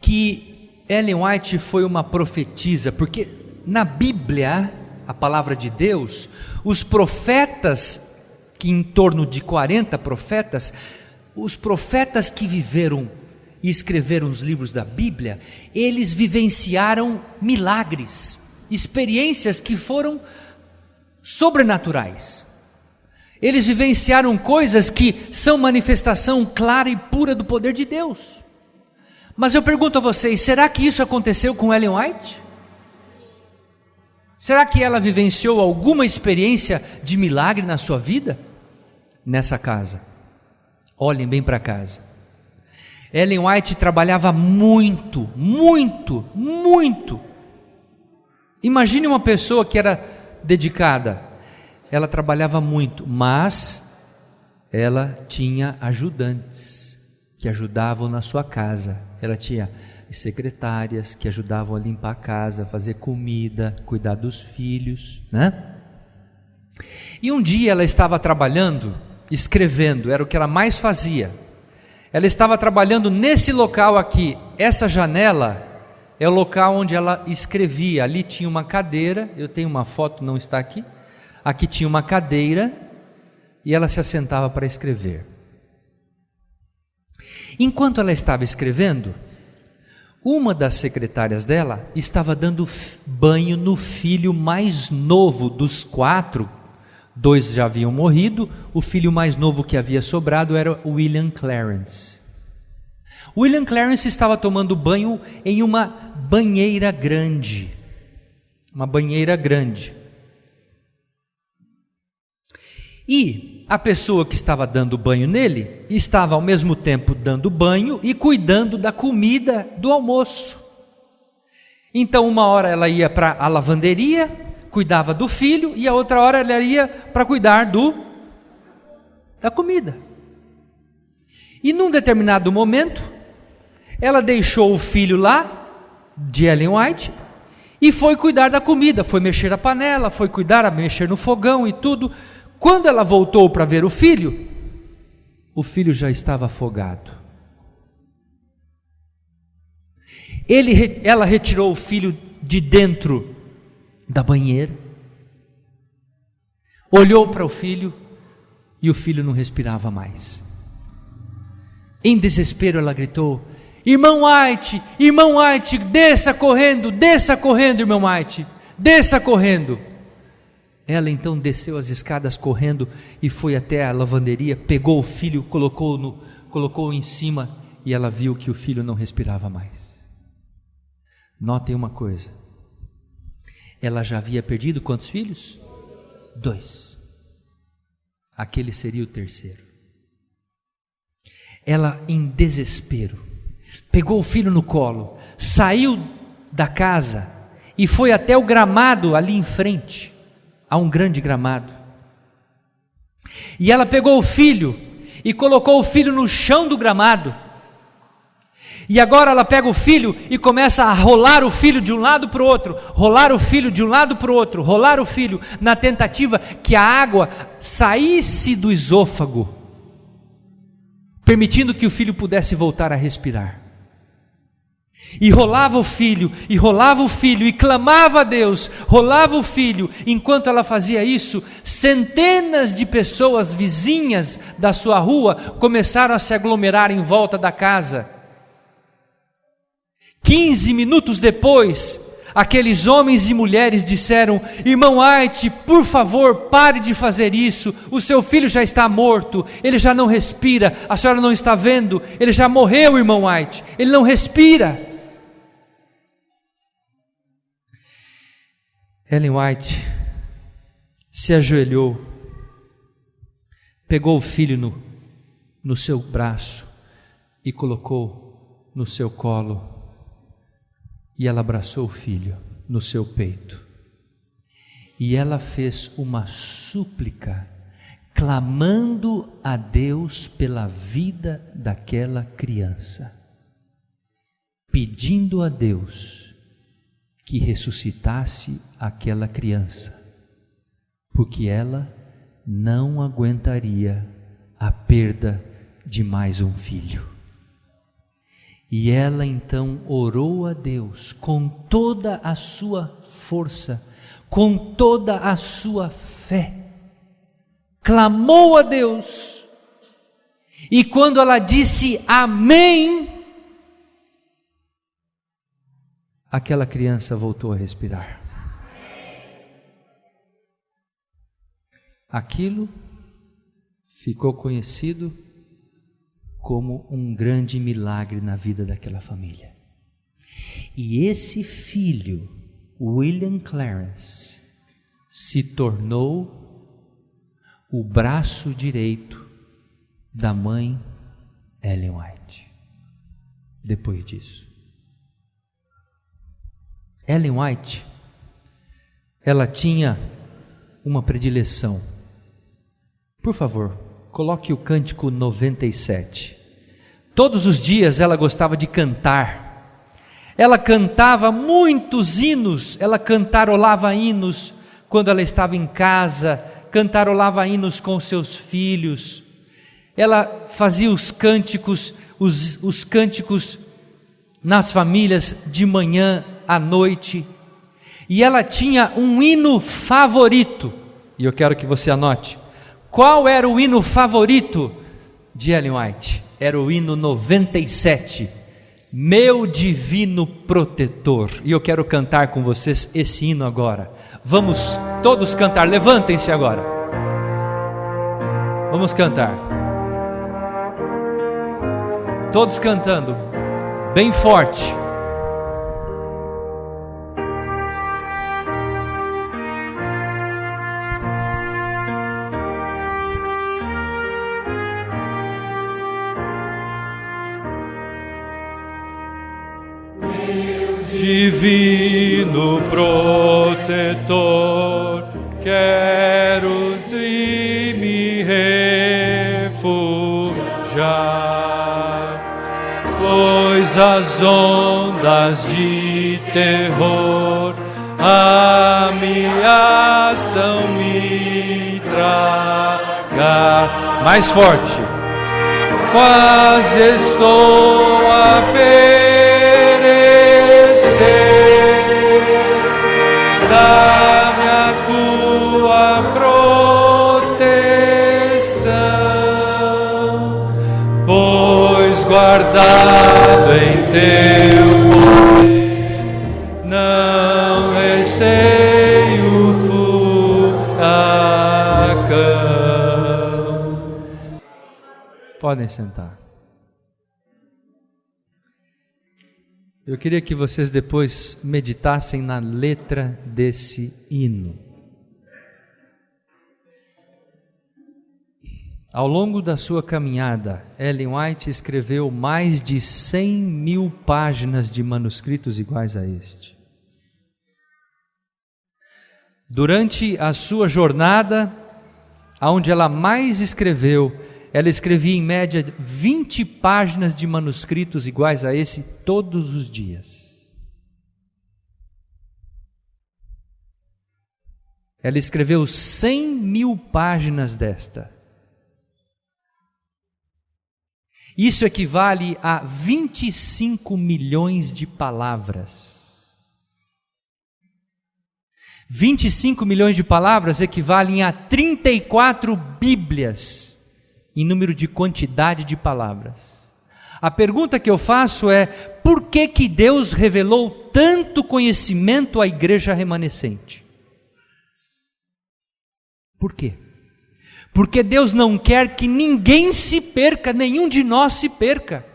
que Ellen White foi uma profetisa? Porque na Bíblia, a palavra de Deus, os profetas, que em torno de 40 profetas, os profetas que viveram e escreveram os livros da Bíblia, eles vivenciaram milagres, experiências que foram sobrenaturais. Eles vivenciaram coisas que são manifestação clara e pura do poder de Deus. Mas eu pergunto a vocês, será que isso aconteceu com Ellen White? Será que ela vivenciou alguma experiência de milagre na sua vida? Nessa casa, olhem bem para casa. Ellen White trabalhava muito. Imagine uma pessoa que era dedicada. Ela trabalhava muito, mas ela tinha ajudantes que ajudavam na sua casa. Ela tinha secretárias que ajudavam a limpar a casa, fazer comida, cuidar dos filhos, né? E um dia ela estava trabalhando, escrevendo, era o que ela mais fazia. Ela estava trabalhando nesse local aqui. Essa janela é o local onde ela escrevia. Ali tinha uma cadeira, eu tenho uma foto, não está aqui. Aqui tinha uma cadeira e ela se assentava para escrever. Enquanto ela estava escrevendo, uma das secretárias dela estava dando banho no filho mais novo dos 4. 2 já haviam morrido, o filho mais novo que havia sobrado era William Clarence. William Clarence estava tomando banho em uma banheira grande. E a pessoa que estava dando banho nele, estava ao mesmo tempo dando banho e cuidando da comida do almoço. Então uma hora ela ia para a lavanderia, cuidava do filho, e a outra hora ela ia para cuidar da comida. E num determinado momento, ela deixou o filho lá, de Ellen White, e foi cuidar da comida, foi mexer a panela, foi mexer no fogão e tudo. Quando ela voltou para ver o filho já estava afogado. Ela retirou o filho de dentro da banheira, olhou para o filho e o filho não respirava mais. Em desespero ela gritou: irmão White, desça correndo, irmão White, desça correndo. Ela então desceu as escadas correndo e foi até a lavanderia, pegou o filho, colocou em cima, e ela viu que o filho não respirava mais. Notem uma coisa, ela já havia perdido quantos filhos? 2. Aquele seria o terceiro. Ela, em desespero, pegou o filho no colo, saiu da casa e foi até o gramado ali em frente. Há um grande gramado. E ela pegou o filho e colocou o filho no chão do gramado. E agora ela pega o filho e começa a rolar o filho de um lado para o outro, rolar o filho de um lado para o outro, rolar o filho, na tentativa que a água saísse do esôfago, permitindo que o filho pudesse voltar a respirar. E rolava o filho, e clamava a Deus, rolava o filho. Enquanto ela fazia isso, centenas de pessoas vizinhas da sua rua começaram a se aglomerar em volta da casa. 15 minutos depois, aqueles homens e mulheres disseram: irmão White, por favor, pare de fazer isso, o seu filho já está morto, ele já não respira, a senhora não está vendo, ele já morreu, irmão White, ele não respira. Ellen White se ajoelhou, pegou o filho no seu braço e colocou no seu colo, e ela abraçou o filho no seu peito, e ela fez uma súplica, clamando a Deus pela vida daquela criança, pedindo a Deus que ressuscitasse aquela criança, porque ela não aguentaria a perda de mais um filho. E ela então orou a Deus com toda a sua força, com toda a sua fé, clamou a Deus, e quando ela disse amém, aquela criança voltou a respirar. Aquilo ficou conhecido como um grande milagre na vida daquela família. E esse filho, William Clarence, se tornou o braço direito da mãe Ellen White. Depois disso, Ellen White, ela tinha uma predileção. Por favor, coloque o cântico 97. Todos os dias ela gostava de cantar. Ela cantava muitos hinos, ela cantarolava hinos quando ela estava em casa, cantarolava hinos com seus filhos. Ela fazia os cânticos, os cânticos nas famílias de manhã à noite, e ela tinha um hino favorito, e eu quero que você anote. Qual era o hino favorito de Ellen White? Era o hino 97, Meu Divino Protetor, e eu quero cantar com vocês esse hino agora. Vamos todos cantar, levantem-se agora, vamos cantar, todos cantando, bem forte. Divino protetor, quero me refugiar, pois as ondas de terror ameaçam me tragar. Mais forte. Quase estou a dá-me a tua proteção, pois guardado em teu poder, não receio Podem sentar. Eu queria que vocês depois meditassem na letra desse hino. Ao longo da sua caminhada, Ellen White escreveu mais de 100.000 páginas de manuscritos iguais a este. Durante a sua jornada, aonde ela mais escreveu, ela escrevia em média 20 páginas de manuscritos iguais a esse todos os dias. Ela escreveu 100.000 páginas desta. Isso equivale a 25 milhões de palavras. 25 milhões de palavras equivalem a 34 Bíblias em número de quantidade de palavras. A pergunta que eu faço é: por que que Deus revelou tanto conhecimento à igreja remanescente? Por quê? Porque Deus não quer que ninguém se perca, nenhum de nós se perca.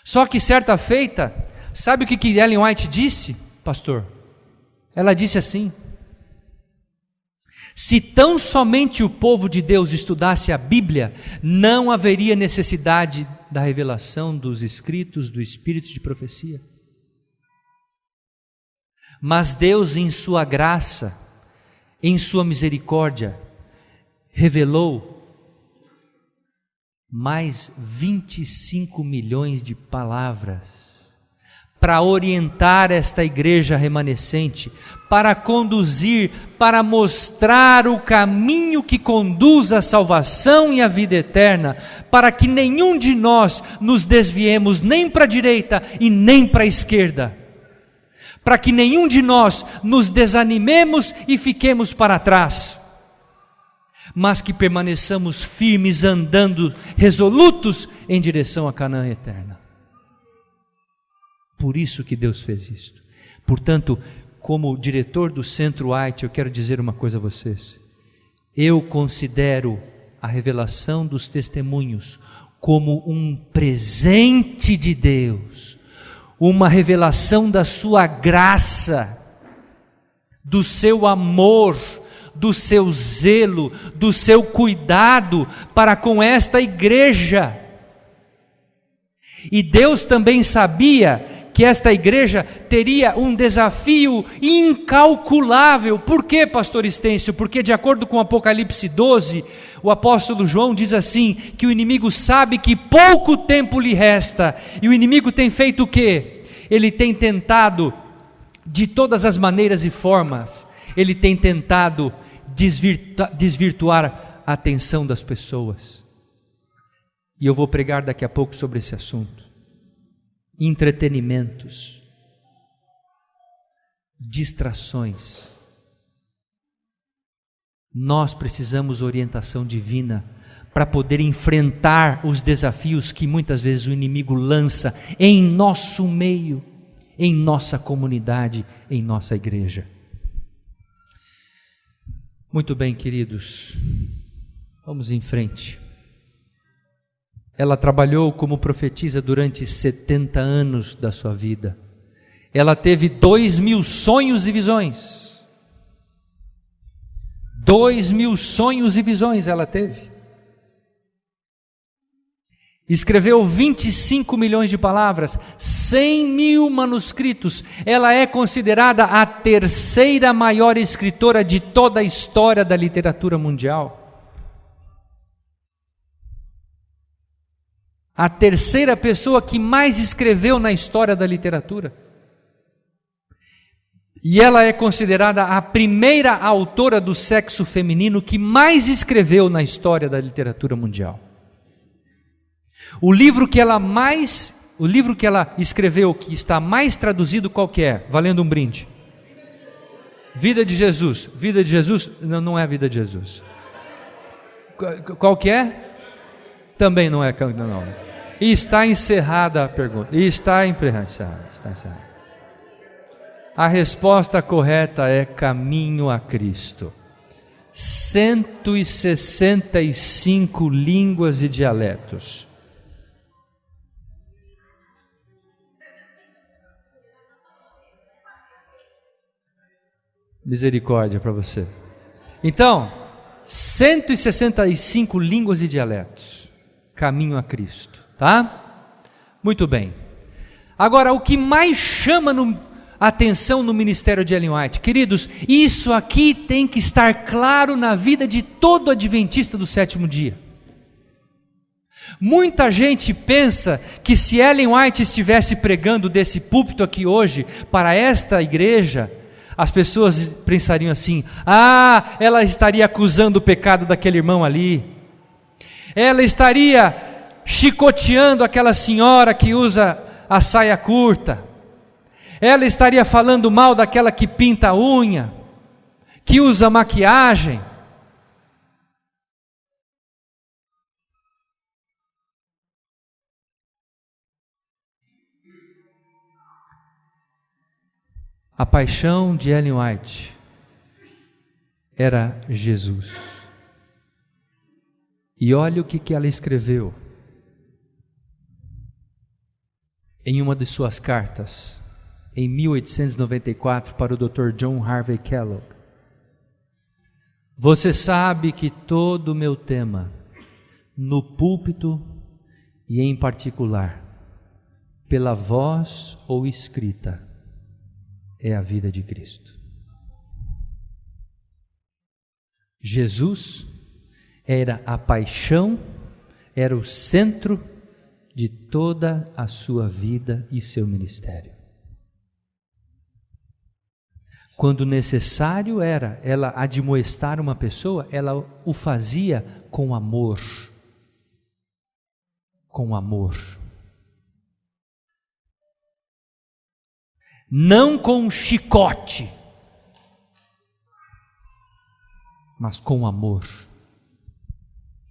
Só que certa feita, sabe o que Ellen White disse, pastor? Ela disse assim: se tão somente o povo de Deus estudasse a Bíblia, não haveria necessidade da revelação dos escritos, do espírito de profecia. Mas Deus, em sua graça, em sua misericórdia, revelou mais 25 milhões de palavras para orientar esta igreja remanescente, para conduzir, para mostrar o caminho que conduz à salvação e à vida eterna, para que nenhum de nós nos desviemos nem para a direita e nem para a esquerda, para que nenhum de nós nos desanimemos e fiquemos para trás, mas que permaneçamos firmes, andando resolutos em direção à Canaã eterna. Por isso que Deus fez isto. Portanto, como diretor do Centro White, eu quero dizer uma coisa a vocês. Eu considero a revelação dos testemunhos como um presente de Deus, uma revelação da sua graça, do seu amor, do seu zelo, do seu cuidado para com esta igreja. E Deus também sabia que esta igreja teria um desafio incalculável. Por quê, pastor Estêncio? Porque de acordo com Apocalipse 12, o apóstolo João diz assim, que o inimigo sabe que pouco tempo lhe resta, e o inimigo tem feito o quê? Ele tem tentado, de todas as maneiras e formas, ele tem tentado desvirtuar a atenção das pessoas. E eu vou pregar daqui a pouco sobre esse assunto. Entretenimentos, distrações. Nós precisamos de orientação divina para poder enfrentar os desafios que muitas vezes o inimigo lança em nosso meio, em nossa comunidade, em nossa igreja. Muito bem, queridos, vamos em frente. Ela trabalhou como profetisa durante 70 anos da sua vida. Ela teve 2.000 sonhos e visões. 2.000 sonhos e visões ela teve. Escreveu 25 milhões de palavras, 100.000 manuscritos. Ela é considerada a terceira maior escritora de toda a história da literatura mundial. A terceira pessoa que mais escreveu na história da literatura. E ela é considerada a primeira autora do sexo feminino que mais escreveu na história da literatura mundial. O livro que ela escreveu, que está mais traduzido, qual que é? Valendo um brinde. Vida de Jesus. Vida de Jesus? Não é a vida de Jesus. Qual que é? Também não é. Não. E está encerrada a pergunta. Está encerrada. A resposta correta é Caminho a Cristo. 165 línguas e dialetos. Misericórdia para você. Então, 165 línguas e dialetos. Caminho a Cristo, tá? Muito bem. Agora, o que mais chama a atenção no ministério de Ellen White, queridos, isso aqui tem que estar claro na vida de todo adventista do sétimo dia. Muita gente pensa que se Ellen White estivesse pregando desse púlpito aqui hoje, para esta igreja, as pessoas pensariam assim: ah, ela estaria acusando o pecado daquele irmão ali, ela estaria chicoteando aquela senhora que usa a saia curta, ela estaria falando mal daquela que pinta a unha, que usa maquiagem. A paixão de Ellen White era Jesus. E olha o que ela escreveu em uma de suas cartas, em 1894, para o Dr. John Harvey Kellogg. Você sabe que todo o meu tema, no púlpito e em particular, pela voz ou escrita, é a vida de Cristo. Jesus era a paixão, era o centro de toda a sua vida e seu ministério. Quando necessário era ela admoestar uma pessoa, ela o fazia com amor. Com amor. Não com um chicote, mas com amor.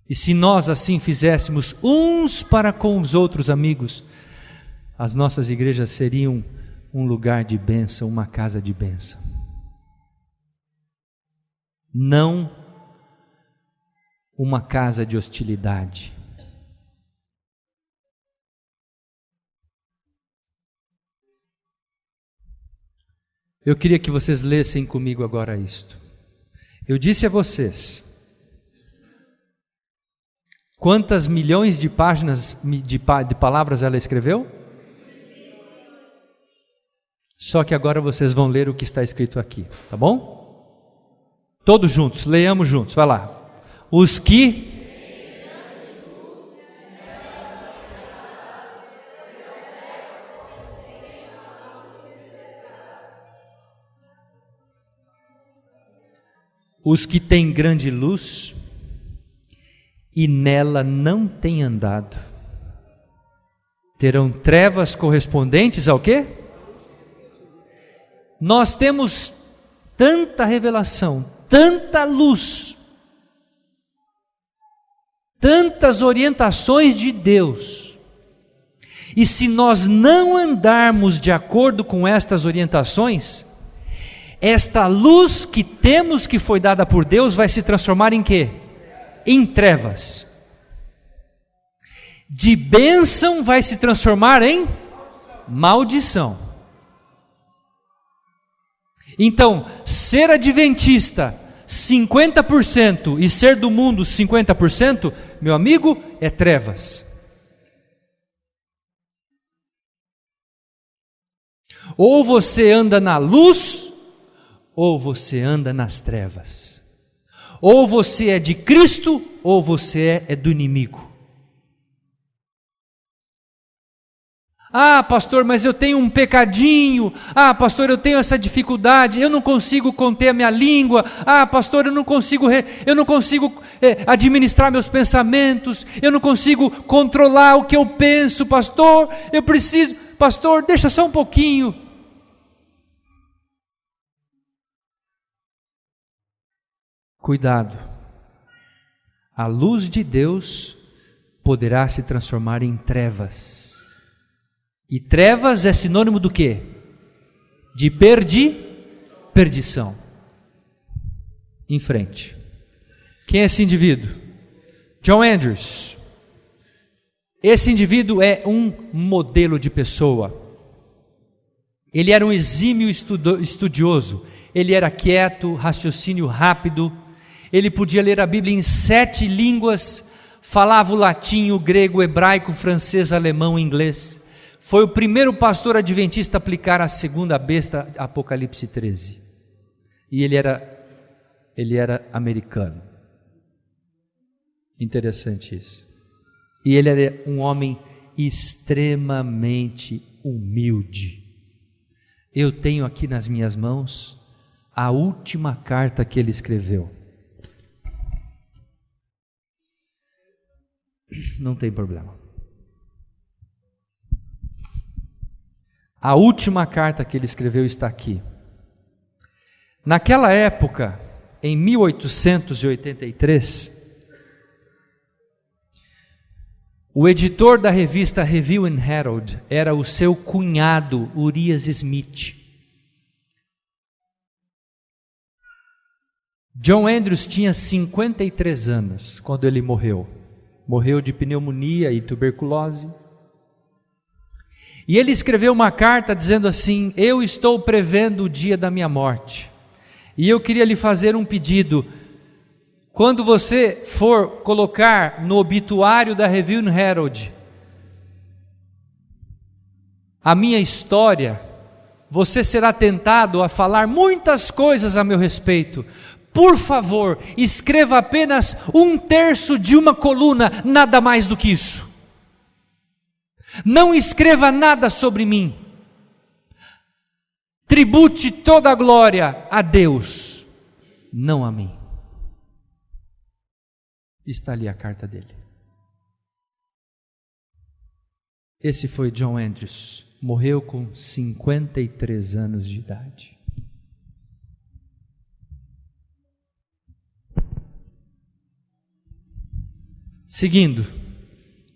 E se nós assim fizéssemos uns para com os outros, amigos, as nossas igrejas seriam um lugar de bênção, uma casa de bênção. Não uma casa de hostilidade. Eu queria que vocês lessem comigo agora isto. Eu disse a vocês quantas milhões de páginas, de palavras ela escreveu? Só que agora vocês vão ler o que está escrito aqui, tá bom? Todos juntos, leiamos juntos, vai lá. Os que... Os que têm grande luz e nela não têm andado, terão trevas correspondentes ao quê? Nós temos tanta revelação, tanta luz, tantas orientações de Deus, e se nós não andarmos de acordo com estas orientações, esta luz que temos, que foi dada por Deus, vai se transformar em quê? Em trevas. De bênção vai se transformar em maldição. Então, ser adventista 50% e ser do mundo 50%, meu amigo, é trevas. Ou você anda na luz, ou você anda nas trevas. Ou você é de Cristo, ou você é do inimigo. Ah, pastor, mas eu tenho um pecadinho. Ah, pastor, eu tenho essa dificuldade. Eu não consigo conter a minha língua. Ah, pastor, eu não consigo administrar meus pensamentos. Eu não consigo controlar o que eu penso, pastor. Eu preciso, pastor, deixa só um pouquinho. Cuidado, a luz de Deus poderá se transformar em trevas, e trevas é sinônimo do quê? De perdição. Em frente. Quem é esse indivíduo? John Andrews. Esse indivíduo é um modelo de pessoa. Ele era um exímio estudioso. Ele era quieto, raciocínio rápido. Ele podia ler a Bíblia em 7 línguas. Falava o latim, o grego, o hebraico, o francês, alemão e inglês. Foi o primeiro pastor adventista a aplicar a segunda besta, Apocalipse 13. E ele era americano. Interessante isso. E ele era um homem extremamente humilde. Eu tenho aqui nas minhas mãos a última carta que ele escreveu. Não tem problema. A última carta que ele escreveu está aqui. Naquela época, em 1883, o editor da revista Review and Herald era o seu cunhado, Urias Smith. John Andrews tinha 53 anos quando ele morreu. Morreu de pneumonia e tuberculose. E ele escreveu uma carta dizendo assim: eu estou prevendo o dia da minha morte. E eu queria lhe fazer um pedido. Quando você for colocar no obituário da Review and Herald a minha história, você será tentado a falar muitas coisas a meu respeito. Por favor, escreva apenas 1/3 de uma coluna, nada mais do que isso. Não escreva nada sobre mim. Tribute toda a glória a Deus, não a mim. Está ali a carta dele. Esse foi John Andrews. Morreu com 53 anos de idade. Seguindo,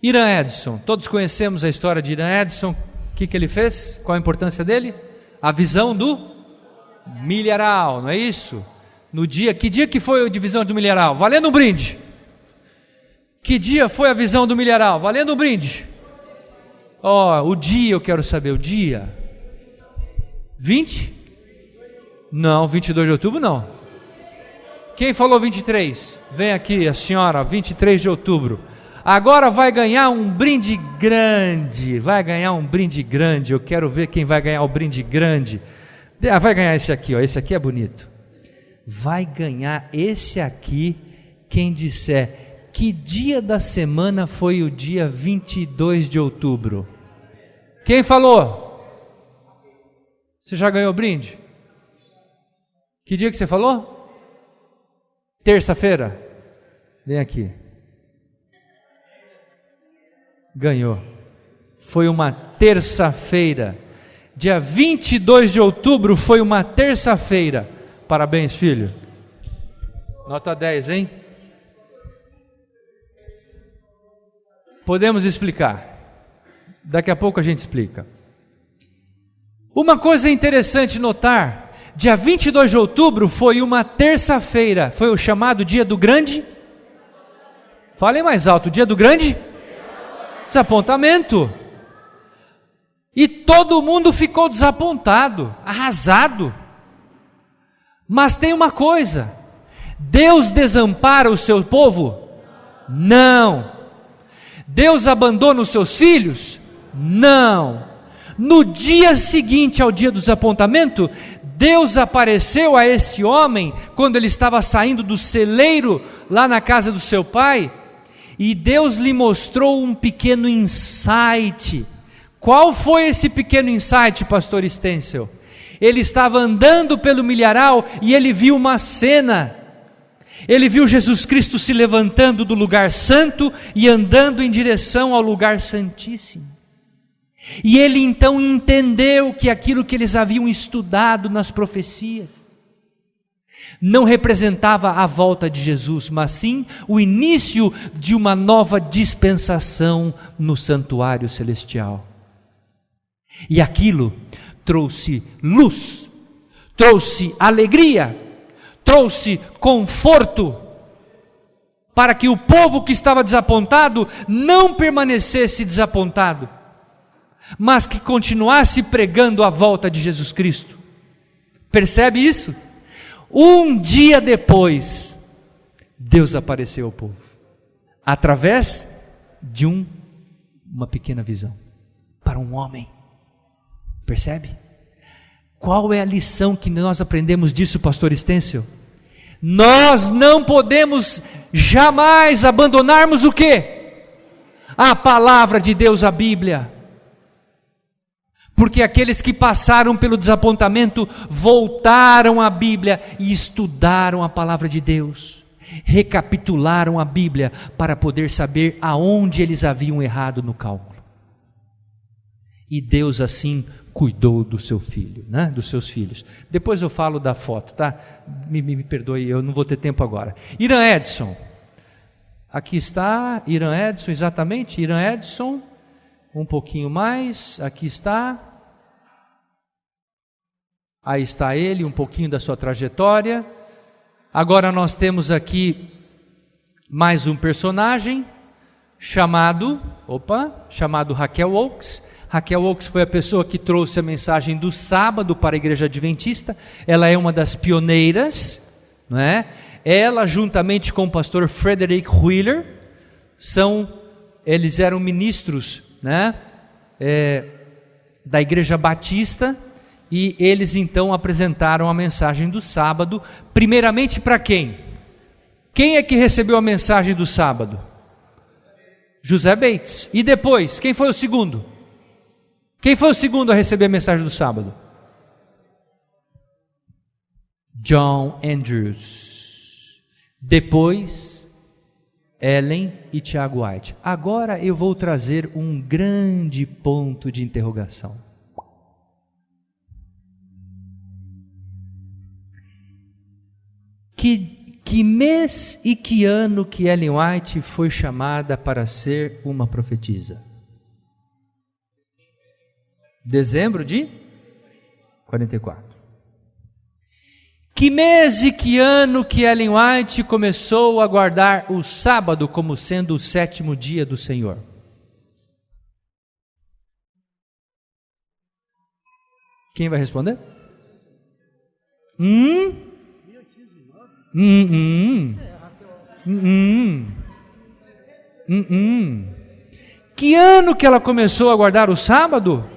Irã Edson. Todos conhecemos a história de Irã Edson. O que ele fez? Qual a importância dele? A visão do milharal, não é isso? Que dia que foi a divisão do milharal? Valendo um brinde. Que dia foi a visão do milharal? Valendo um brinde. O dia eu quero saber, o dia. 20? Não, 22 de outubro não. Quem falou 23? Vem aqui a senhora, 23 de outubro. Agora vai ganhar um brinde grande. Vai ganhar um brinde grande. Eu quero ver quem vai ganhar o brinde grande. Vai ganhar esse aqui, esse aqui é bonito. Vai ganhar esse aqui quem disser que dia da semana foi o dia 22 de outubro. Quem falou? Você já ganhou o brinde? Que dia que você falou? Terça-feira? Vem aqui. Ganhou. Foi uma terça-feira. Dia 22 de outubro foi uma terça-feira. Parabéns, filho. Nota 10, hein? Podemos explicar. Daqui a pouco a gente explica. Uma coisa interessante notar. Dia 22 de outubro foi uma terça-feira. Foi o chamado dia do grande... Falem mais alto. Dia do grande... desapontamento. E todo mundo ficou desapontado, arrasado. Mas tem uma coisa: Deus desampara o seu povo? Não. Deus abandona os seus filhos? Não. No dia seguinte ao dia do desapontamento, Deus apareceu a esse homem quando ele estava saindo do celeiro lá na casa do seu pai. E Deus lhe mostrou um pequeno insight. Qual foi esse pequeno insight, pastor Stencil? Ele estava andando pelo milharal e ele viu uma cena. Ele viu Jesus Cristo se levantando do lugar santo e andando em direção ao lugar santíssimo. E ele então entendeu que aquilo que eles haviam estudado nas profecias não representava a volta de Jesus, mas sim o início de uma nova dispensação no santuário celestial. E aquilo trouxe luz, trouxe alegria, trouxe conforto para que o povo que estava desapontado não permanecesse desapontado, mas que continuasse pregando a volta de Jesus Cristo. Percebe isso? Um dia depois, Deus apareceu ao povo, através de uma pequena visão, para um homem. Percebe? Qual é a lição que nós aprendemos disso, pastor Estêncio? Nós não podemos jamais abandonarmos o quê? A palavra de Deus, a Bíblia. Porque aqueles que passaram pelo desapontamento voltaram à Bíblia e estudaram a palavra de Deus, recapitularam a Bíblia para poder saber aonde eles haviam errado no cálculo. E Deus assim cuidou do seu filho, né? Dos seus filhos. Depois eu falo da foto, tá? Me perdoe, eu não vou ter tempo agora. Irã Edson, aqui está, Irã Edson, exatamente, Irã Edson, um pouquinho mais, aqui está. Aí está ele, um pouquinho da sua trajetória. Agora nós temos aqui mais um personagem chamado Raquel Oakes. Raquel Oakes foi a pessoa que trouxe a mensagem do sábado para a igreja adventista. Ela é uma das pioneiras, não é? Ela, juntamente com o pastor Frederick Wheeler, eles eram ministros, né? Da igreja batista, e eles então apresentaram a mensagem do sábado, primeiramente para quem? Quem é que recebeu a mensagem do sábado? José Bates. E depois, quem foi o segundo? Quem foi o segundo a receber a mensagem do sábado? John Andrews. Depois, Ellen e Tiago White. Agora eu vou trazer um grande ponto de interrogação. Que mês e que ano que Ellen White foi chamada para ser uma profetisa? Dezembro de 44. Que mês e que ano que Ellen White começou a guardar o sábado como sendo o 7º dia do Senhor? Quem vai responder? Que ano que ela começou a guardar o sábado?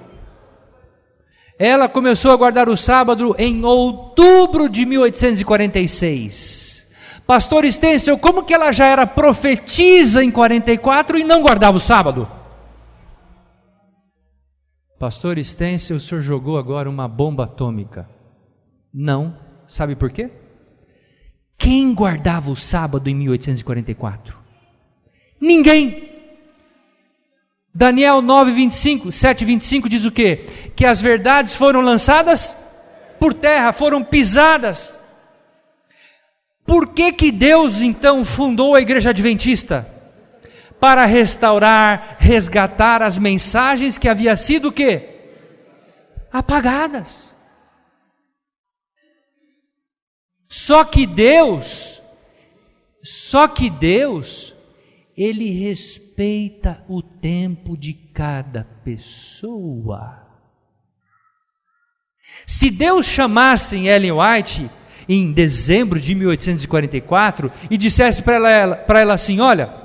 Ela começou a guardar o sábado em outubro de 1846. Pastor Estêncio, como que ela já era profetisa em 44 e não guardava o sábado? Pastor Estêncio, o senhor jogou agora uma bomba atômica. Não, sabe por quê? Quem guardava o sábado em 1844? Ninguém. Daniel 7:25 diz o quê? Que as verdades foram lançadas por terra, foram pisadas. Por que Deus então fundou a igreja adventista? Para restaurar, resgatar as mensagens que haviam sido o quê? Apagadas. Só que Deus, Ele respeita o tempo de cada pessoa. Se Deus chamasse Ellen White em dezembro de 1844 e dissesse para ela assim: olha,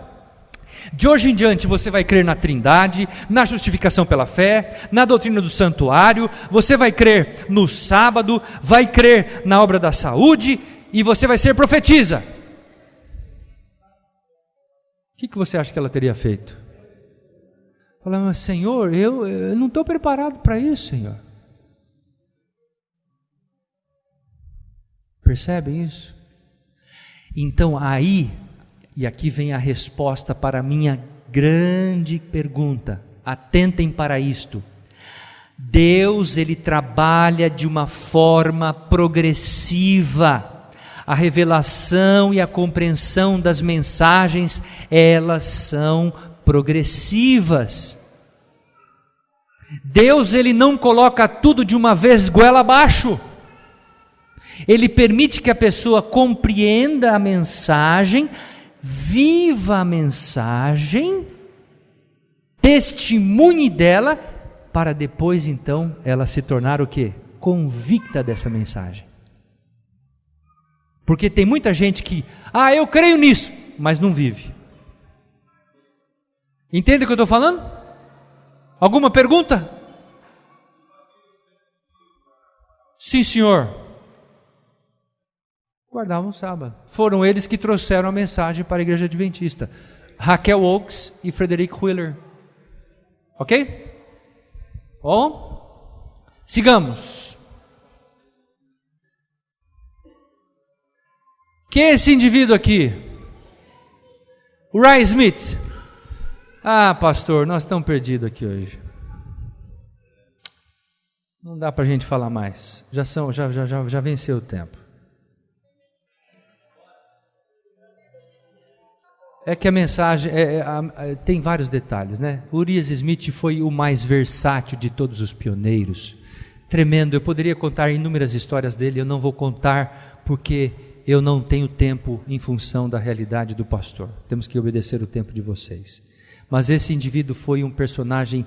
de hoje em diante você vai crer na Trindade, na justificação pela fé, na doutrina do santuário, você vai crer no sábado, vai crer na obra da saúde e você vai ser profetisa. O que você acha que ela teria feito? Falando: mas Senhor, eu não estou preparado para isso, Senhor. Percebem isso? Então aí, e aqui vem a resposta para a minha grande pergunta, atentem para isto. Deus, Ele trabalha de uma forma progressiva. A revelação e a compreensão das mensagens, elas são progressivas. Deus, Ele não coloca tudo de uma vez goela abaixo. Ele permite que a pessoa compreenda a mensagem, viva a mensagem, testemunhe dela, para depois então ela se tornar o quê? Convicta dessa mensagem. Porque tem muita gente que, eu creio nisso, mas não vive. Entende o que eu estou falando? Alguma pergunta? Sim, senhor. Guardavam o sábado. Foram eles que trouxeram a mensagem para a igreja adventista. Raquel Oakes e Frederick Wheeler. Ok? Bom, sigamos. Quem é esse indivíduo aqui? O Ray Smith. Pastor, nós estamos perdidos aqui hoje. Não dá para a gente falar mais. Já venceu o tempo. É que a mensagem tem vários detalhes, né? Urias Smith foi o mais versátil de todos os pioneiros. Tremendo, eu poderia contar inúmeras histórias dele, eu não vou contar porque eu não tenho tempo em função da realidade do pastor. Temos que obedecer o tempo de vocês. Mas esse indivíduo foi um personagem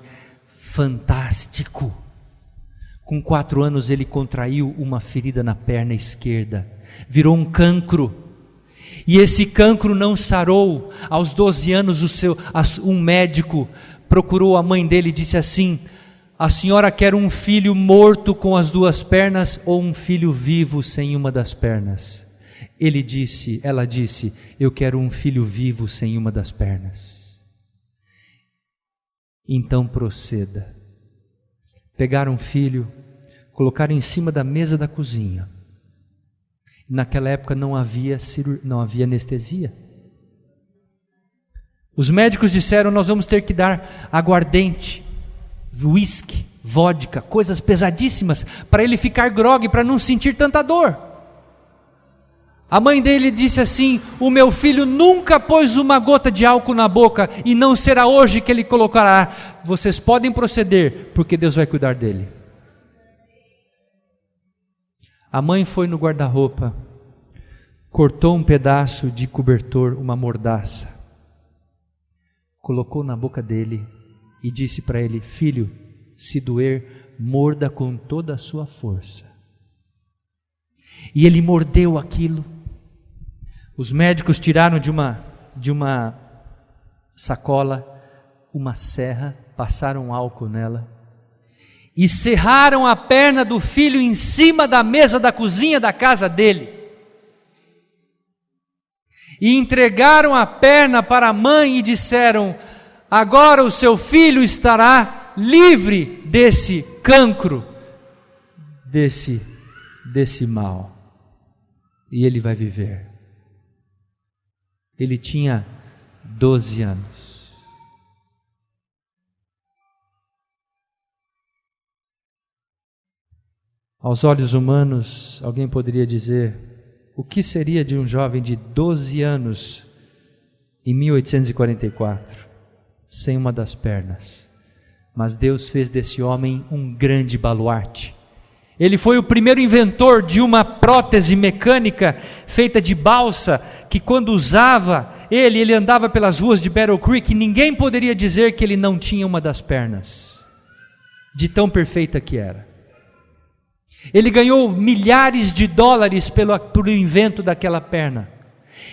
fantástico. Com 4 anos ele contraiu uma ferida na perna esquerda, virou um cancro. E esse cancro não sarou. Aos 12 anos um médico procurou a mãe dele e disse assim: a senhora quer um filho morto com as 2 pernas ou um filho vivo sem uma das pernas? Ela disse, eu quero um filho vivo sem uma das pernas. Então proceda. Pegaram o filho, colocaram em cima da mesa da cozinha. Naquela época não havia anestesia. Os médicos disseram, nós vamos ter que dar aguardente, whisky, vodka, coisas pesadíssimas, para ele ficar grogue, para não sentir tanta dor. A mãe dele disse assim, o meu filho nunca pôs uma gota de álcool na boca, e não será hoje que ele colocará. Vocês podem proceder, porque Deus vai cuidar dele. A mãe foi no guarda-roupa, cortou um pedaço de cobertor, uma mordaça, colocou na boca dele e disse para ele, filho, se doer, morda com toda a sua força. E ele mordeu aquilo. Os médicos tiraram de uma sacola uma serra, passaram álcool nela e serraram a perna do filho em cima da mesa da cozinha da casa dele. E entregaram a perna para a mãe e disseram, agora o seu filho estará livre desse cancro, desse mal. E ele vai viver. Ele tinha 12 anos. Aos olhos humanos, alguém poderia dizer, o que seria de um jovem de 12 anos em 1844, sem uma das pernas? Mas Deus fez desse homem um grande baluarte. Ele foi o primeiro inventor de uma prótese mecânica feita de balsa, que quando usava, ele andava pelas ruas de Battle Creek e ninguém poderia dizer que ele não tinha uma das pernas, de tão perfeita que era. Ele ganhou milhares de dólares pelo invento daquela perna,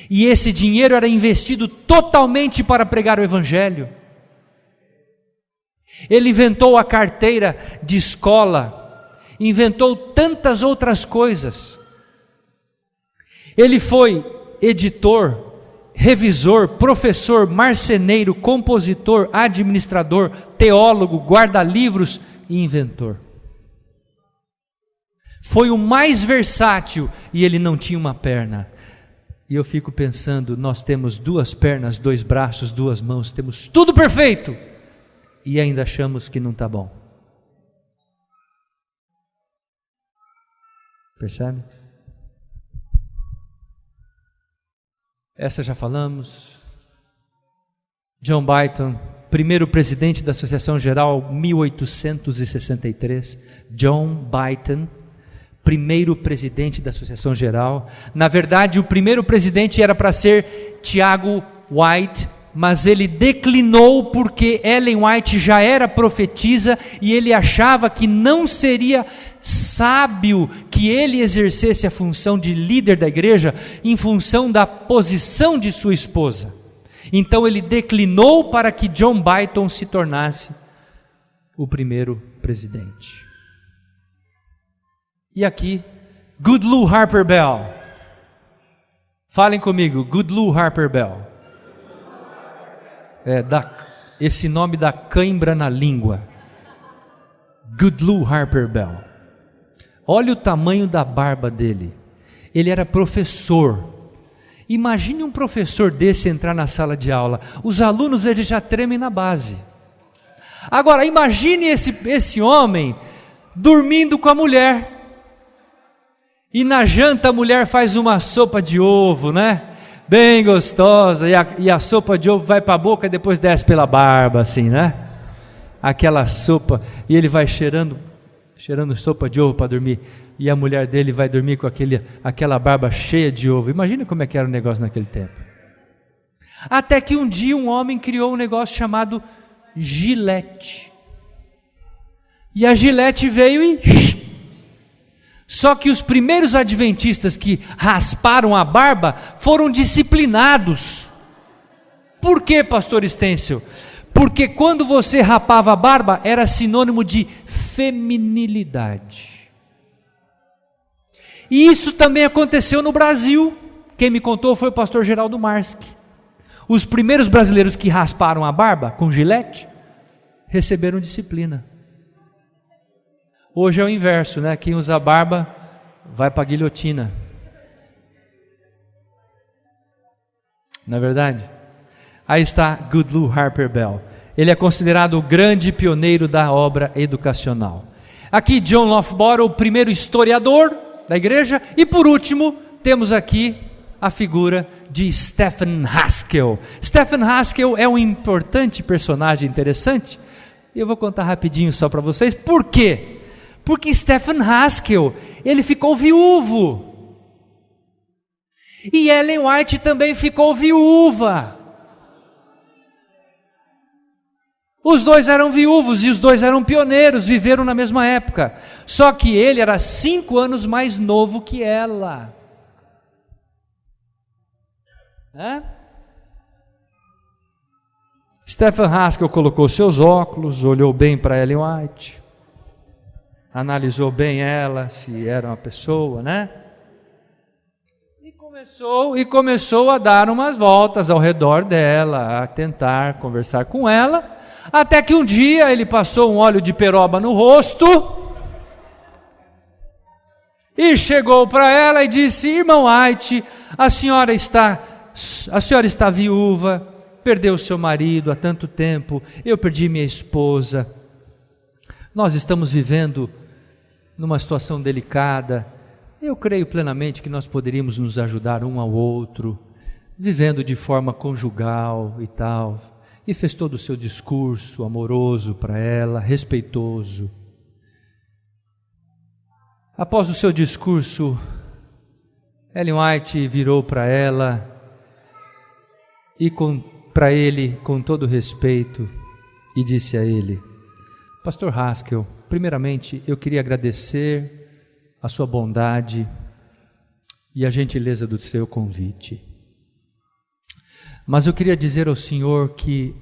e esse dinheiro era investido totalmente para pregar o Evangelho. Ele inventou a carteira de escola, inventou tantas outras coisas. Ele foi editor, revisor, professor, marceneiro, compositor, administrador, teólogo, guarda-livros e inventor. Foi o mais versátil e ele não tinha uma perna. E eu fico pensando, nós temos 2 pernas, 2 braços, 2 mãos, temos tudo perfeito e ainda achamos que não está bom. Percebe? Essa já falamos. John Byton, primeiro presidente da Associação Geral, 1863. John Byton, primeiro presidente da Associação Geral. Na verdade, o primeiro presidente era para ser Tiago White, mas ele declinou porque Ellen White já era profetisa e ele achava que não seria sábio que ele exercesse a função de líder da igreja em função da posição de sua esposa. Então ele declinou para que John Byton se tornasse o primeiro presidente. E aqui, Goodlew Harper Bell. Falem comigo, Goodlew Harper Bell. Esse nome dá cãibra na língua. Goodlew Harper Bell. Olha o tamanho da barba dele. Ele era professor. Imagine um professor desse entrar na sala de aula. Os alunos eles já tremem na base. Agora imagine esse homem dormindo com a mulher. E na janta a mulher faz uma sopa de ovo, né? Bem gostosa, e a sopa de ovo vai para a boca e depois desce pela barba, assim, né? Aquela sopa, e ele vai cheirando sopa de ovo para dormir, e a mulher dele vai dormir com aquela barba cheia de ovo. Imagina como é que era o negócio naquele tempo. Até que um dia um homem criou um negócio chamado Gillette, e a Gillette veio e... Só que os primeiros adventistas que rasparam a barba foram disciplinados. Por quê, pastor Stencil? Porque quando você rapava a barba, era sinônimo de feminilidade. E isso também aconteceu no Brasil. Quem me contou foi o pastor Geraldo Marski. Os primeiros brasileiros que rasparam a barba com Gillette, receberam disciplina. Hoje é o inverso, né? Quem usa barba vai para a guilhotina. Não é verdade? Aí está Goodlew Harper Bell. Ele é considerado o grande pioneiro da obra educacional. Aqui John Loughborough, o primeiro historiador da igreja. E por último, temos aqui a figura de Stephen Haskell. Stephen Haskell é um importante personagem interessante. Eu vou contar rapidinho só para vocês. Por quê? Porque Stephen Haskell, ele ficou viúvo. E Ellen White também ficou viúva. Os dois eram viúvos e os dois eram pioneiros, viveram na mesma época. Só que ele era 5 anos mais novo que ela. Stephen Haskell colocou seus óculos, olhou bem para Ellen White, analisou bem ela, se era uma pessoa, né? E começou a dar umas voltas ao redor dela, a tentar conversar com ela, até que um dia ele passou um óleo de peroba no rosto e chegou para ela e disse: irmã White, a senhora está viúva, perdeu seu marido há tanto tempo, eu perdi minha esposa, nós estamos vivendo numa situação delicada, eu creio plenamente que nós poderíamos nos ajudar um ao outro, vivendo de forma conjugal e tal. E fez todo o seu discurso amoroso para ela, respeitoso. Após o seu discurso, Ellen White virou para ela e para ele, com todo respeito, e disse a ele: pastor Haskell, primeiramente, eu queria agradecer a sua bondade e a gentileza do seu convite. Mas eu queria dizer ao senhor que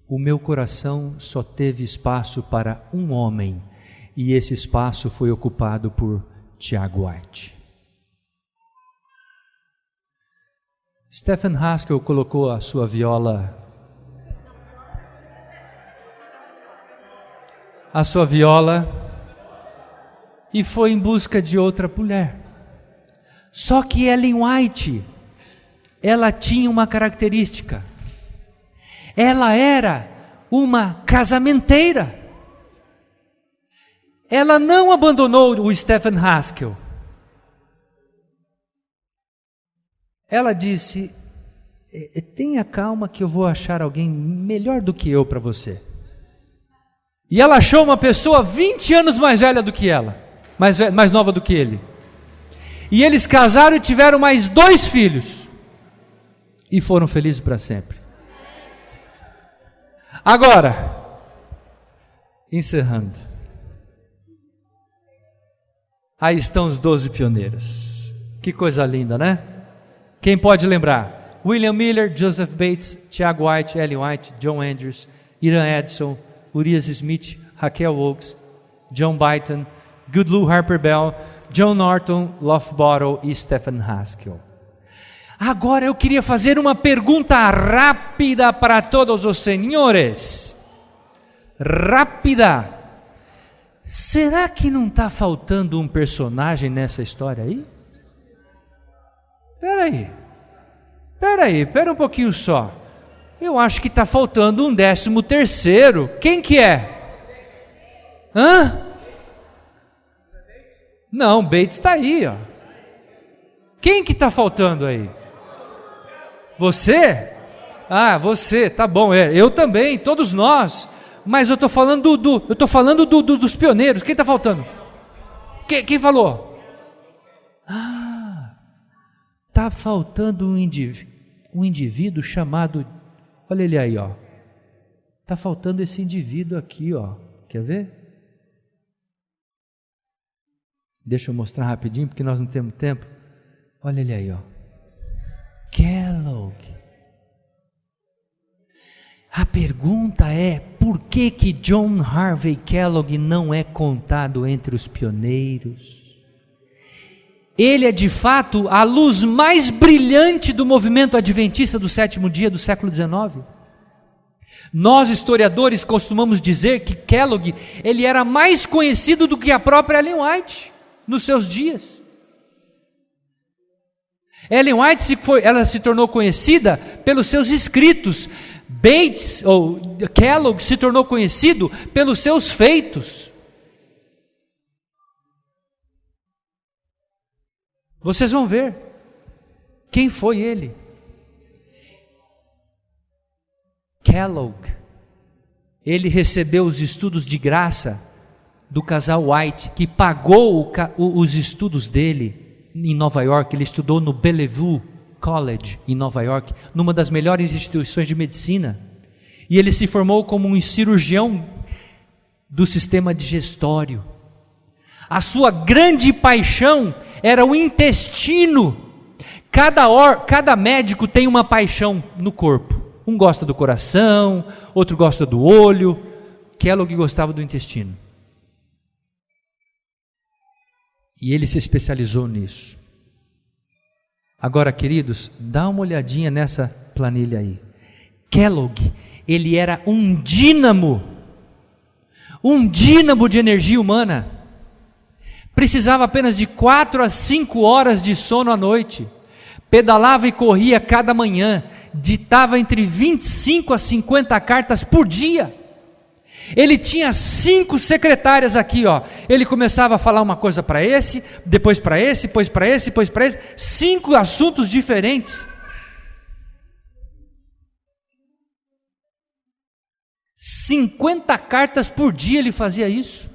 o meu coração só teve espaço para um homem, e esse espaço foi ocupado por Tiago White. Stephen Haskell colocou a sua viola e foi em busca de outra mulher. Só que Ellen White, ela tinha uma característica. Ela era uma casamenteira. Ela não abandonou o Stephen Haskell. Ela disse: tenha calma que eu vou achar alguém melhor do que eu para você. E ela achou uma pessoa 20 anos mais velha do que ela. mais nova do que ele. E eles casaram e tiveram mais 2 filhos. E foram felizes para sempre. Agora, encerrando. Aí estão os 12 pioneiros. Que coisa linda, né? Quem pode lembrar? William Miller, Joseph Bates, Tiago White, Ellen White, John Andrews, Iran Edson, Urias Smith, Raquel Oakes, John Byton, Goodlue Harper Bell, John Norton, Lofbottle e Stephen Haskell. Agora eu queria fazer uma pergunta rápida para todos os senhores. Rápida. Será que não está faltando um personagem nessa história aí? Espera um pouquinho só. Eu acho que está faltando um 13º. Quem que é? Hã? Não, Bates está aí, ó. Quem que está faltando aí? Você? Ah, você, tá bom, eu também, todos nós. Mas eu estou falando dos pioneiros. Quem está faltando? Quem falou? Ah, está faltando um indivíduo chamado, olha ele aí, ó. Está faltando esse indivíduo aqui, ó. Quer ver? Deixa eu mostrar rapidinho, porque nós não temos tempo. Olha ele aí, ó. Kellogg. A pergunta é, por que John Harvey Kellogg não é contado entre os pioneiros? Ele é de fato a luz mais brilhante do movimento adventista do 7º dia do século XIX. Nós historiadores costumamos dizer que Kellogg, ele era mais conhecido do que a própria Ellen White nos seus dias. Ellen White ela se tornou conhecida pelos seus escritos. Bates, ou Kellogg, se tornou conhecido pelos seus feitos. Vocês vão ver quem foi ele. Kellogg, ele recebeu os estudos de graça do casal White, que pagou os estudos dele em Nova York. Ele estudou no Bellevue College em Nova York, numa das melhores instituições de medicina, e ele se formou como um cirurgião do sistema digestório. A sua grande paixão era o intestino. Cada médico tem uma paixão no corpo. Um gosta do coração, outro gosta do olho. Kellogg gostava do intestino. E ele se especializou nisso. Agora, queridos, dá uma olhadinha nessa planilha aí. Kellogg, ele era um dínamo de energia humana. Precisava apenas de 4 a 5 horas de sono à noite. Pedalava e corria cada manhã. Ditava entre 25 a 50 cartas por dia. Ele tinha 5 secretárias aqui, ó. Ele começava a falar uma coisa para esse, depois para esse, depois para esse, depois para esse. 5 assuntos diferentes. 50 cartas por dia ele fazia isso.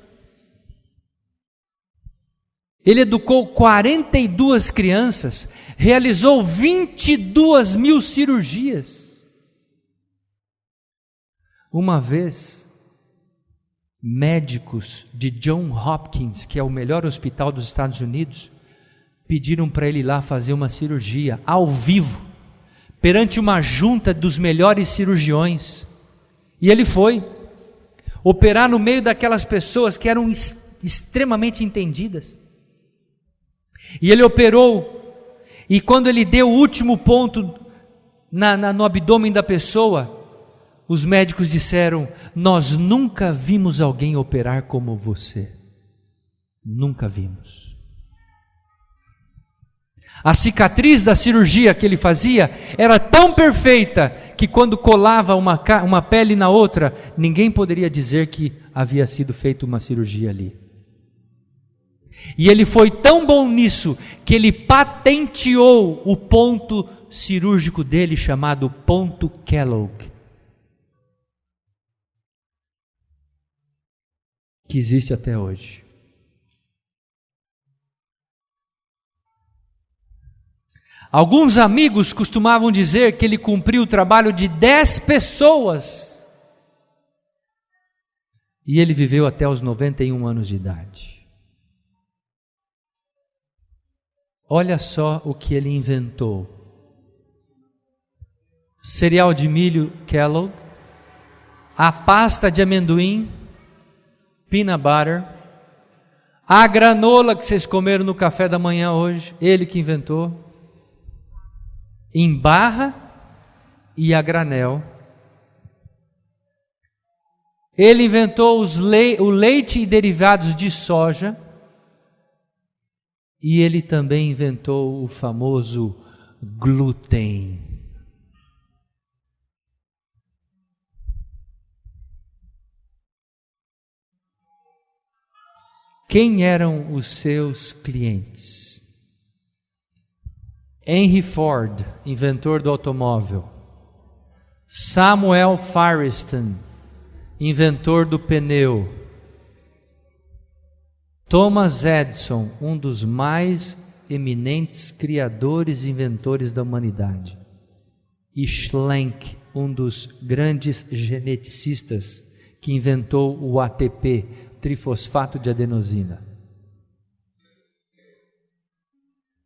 Ele educou 42 crianças, realizou 22 mil cirurgias. Uma vez, médicos de Johns Hopkins, que é o melhor hospital dos Estados Unidos, pediram para ele ir lá fazer uma cirurgia ao vivo, perante uma junta dos melhores cirurgiões. E ele foi operar no meio daquelas pessoas que eram extremamente entendidas. E ele operou, e quando ele deu o último ponto no abdômen da pessoa, os médicos disseram: nós nunca vimos alguém operar como você. Nunca vimos. A cicatriz da cirurgia que ele fazia era tão perfeita que quando colava uma pele na outra, ninguém poderia dizer que havia sido feita uma cirurgia ali. E ele foi tão bom nisso que ele patenteou o ponto cirúrgico dele, chamado ponto Kellogg, que existe até hoje. Alguns amigos costumavam dizer que ele cumpriu o trabalho de 10 pessoas. E ele viveu até os 91 anos de idade. Olha só o que ele inventou. Cereal de milho Kellogg, a pasta de amendoim, peanut butter, a granola que vocês comeram no café da manhã hoje, ele que inventou, em barra e a granel. Ele inventou o leite e derivados de soja, e ele também inventou o famoso glúten. Quem eram os seus clientes? Henry Ford, inventor do automóvel. Samuel Firestone, inventor do pneu. Thomas Edison, um dos mais eminentes criadores e inventores da humanidade. E Schlenk, um dos grandes geneticistas que inventou o ATP, trifosfato de adenosina.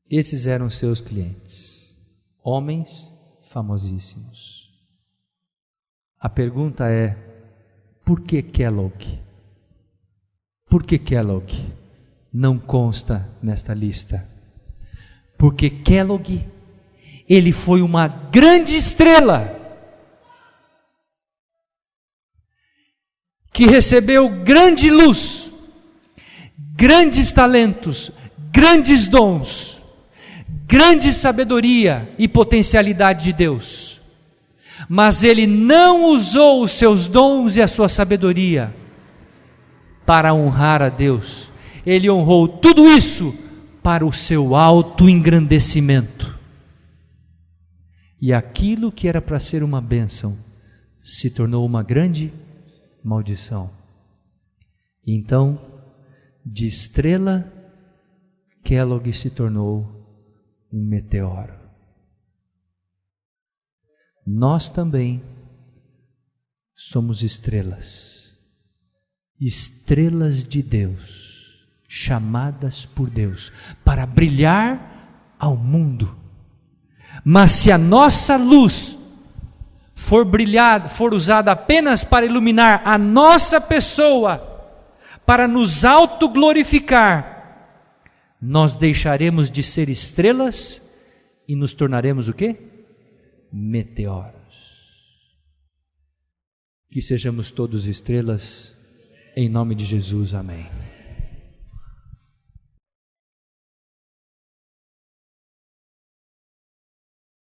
Esses eram seus clientes, homens famosíssimos. A pergunta é: por que Kellogg? Por que Kellogg não consta nesta lista? Porque Kellogg, ele foi uma grande estrela, que recebeu grande luz, grandes talentos, grandes dons, grande sabedoria e potencialidade de Deus, mas ele não usou os seus dons e a sua sabedoria para honrar a Deus. Ele honrou tudo isso para o seu autoengrandecimento, e aquilo que era para ser uma bênção se tornou uma grande maldição. Então, de estrela, Kellogg se tornou um meteoro. Nós também somos estrelas, estrelas de Deus, chamadas por Deus para brilhar ao mundo. Mas se a nossa luz for usada apenas para iluminar a nossa pessoa, para nos autoglorificar, nós deixaremos de ser estrelas e nos tornaremos o quê? Meteoros. Que sejamos todos estrelas, em nome de Jesus, amém.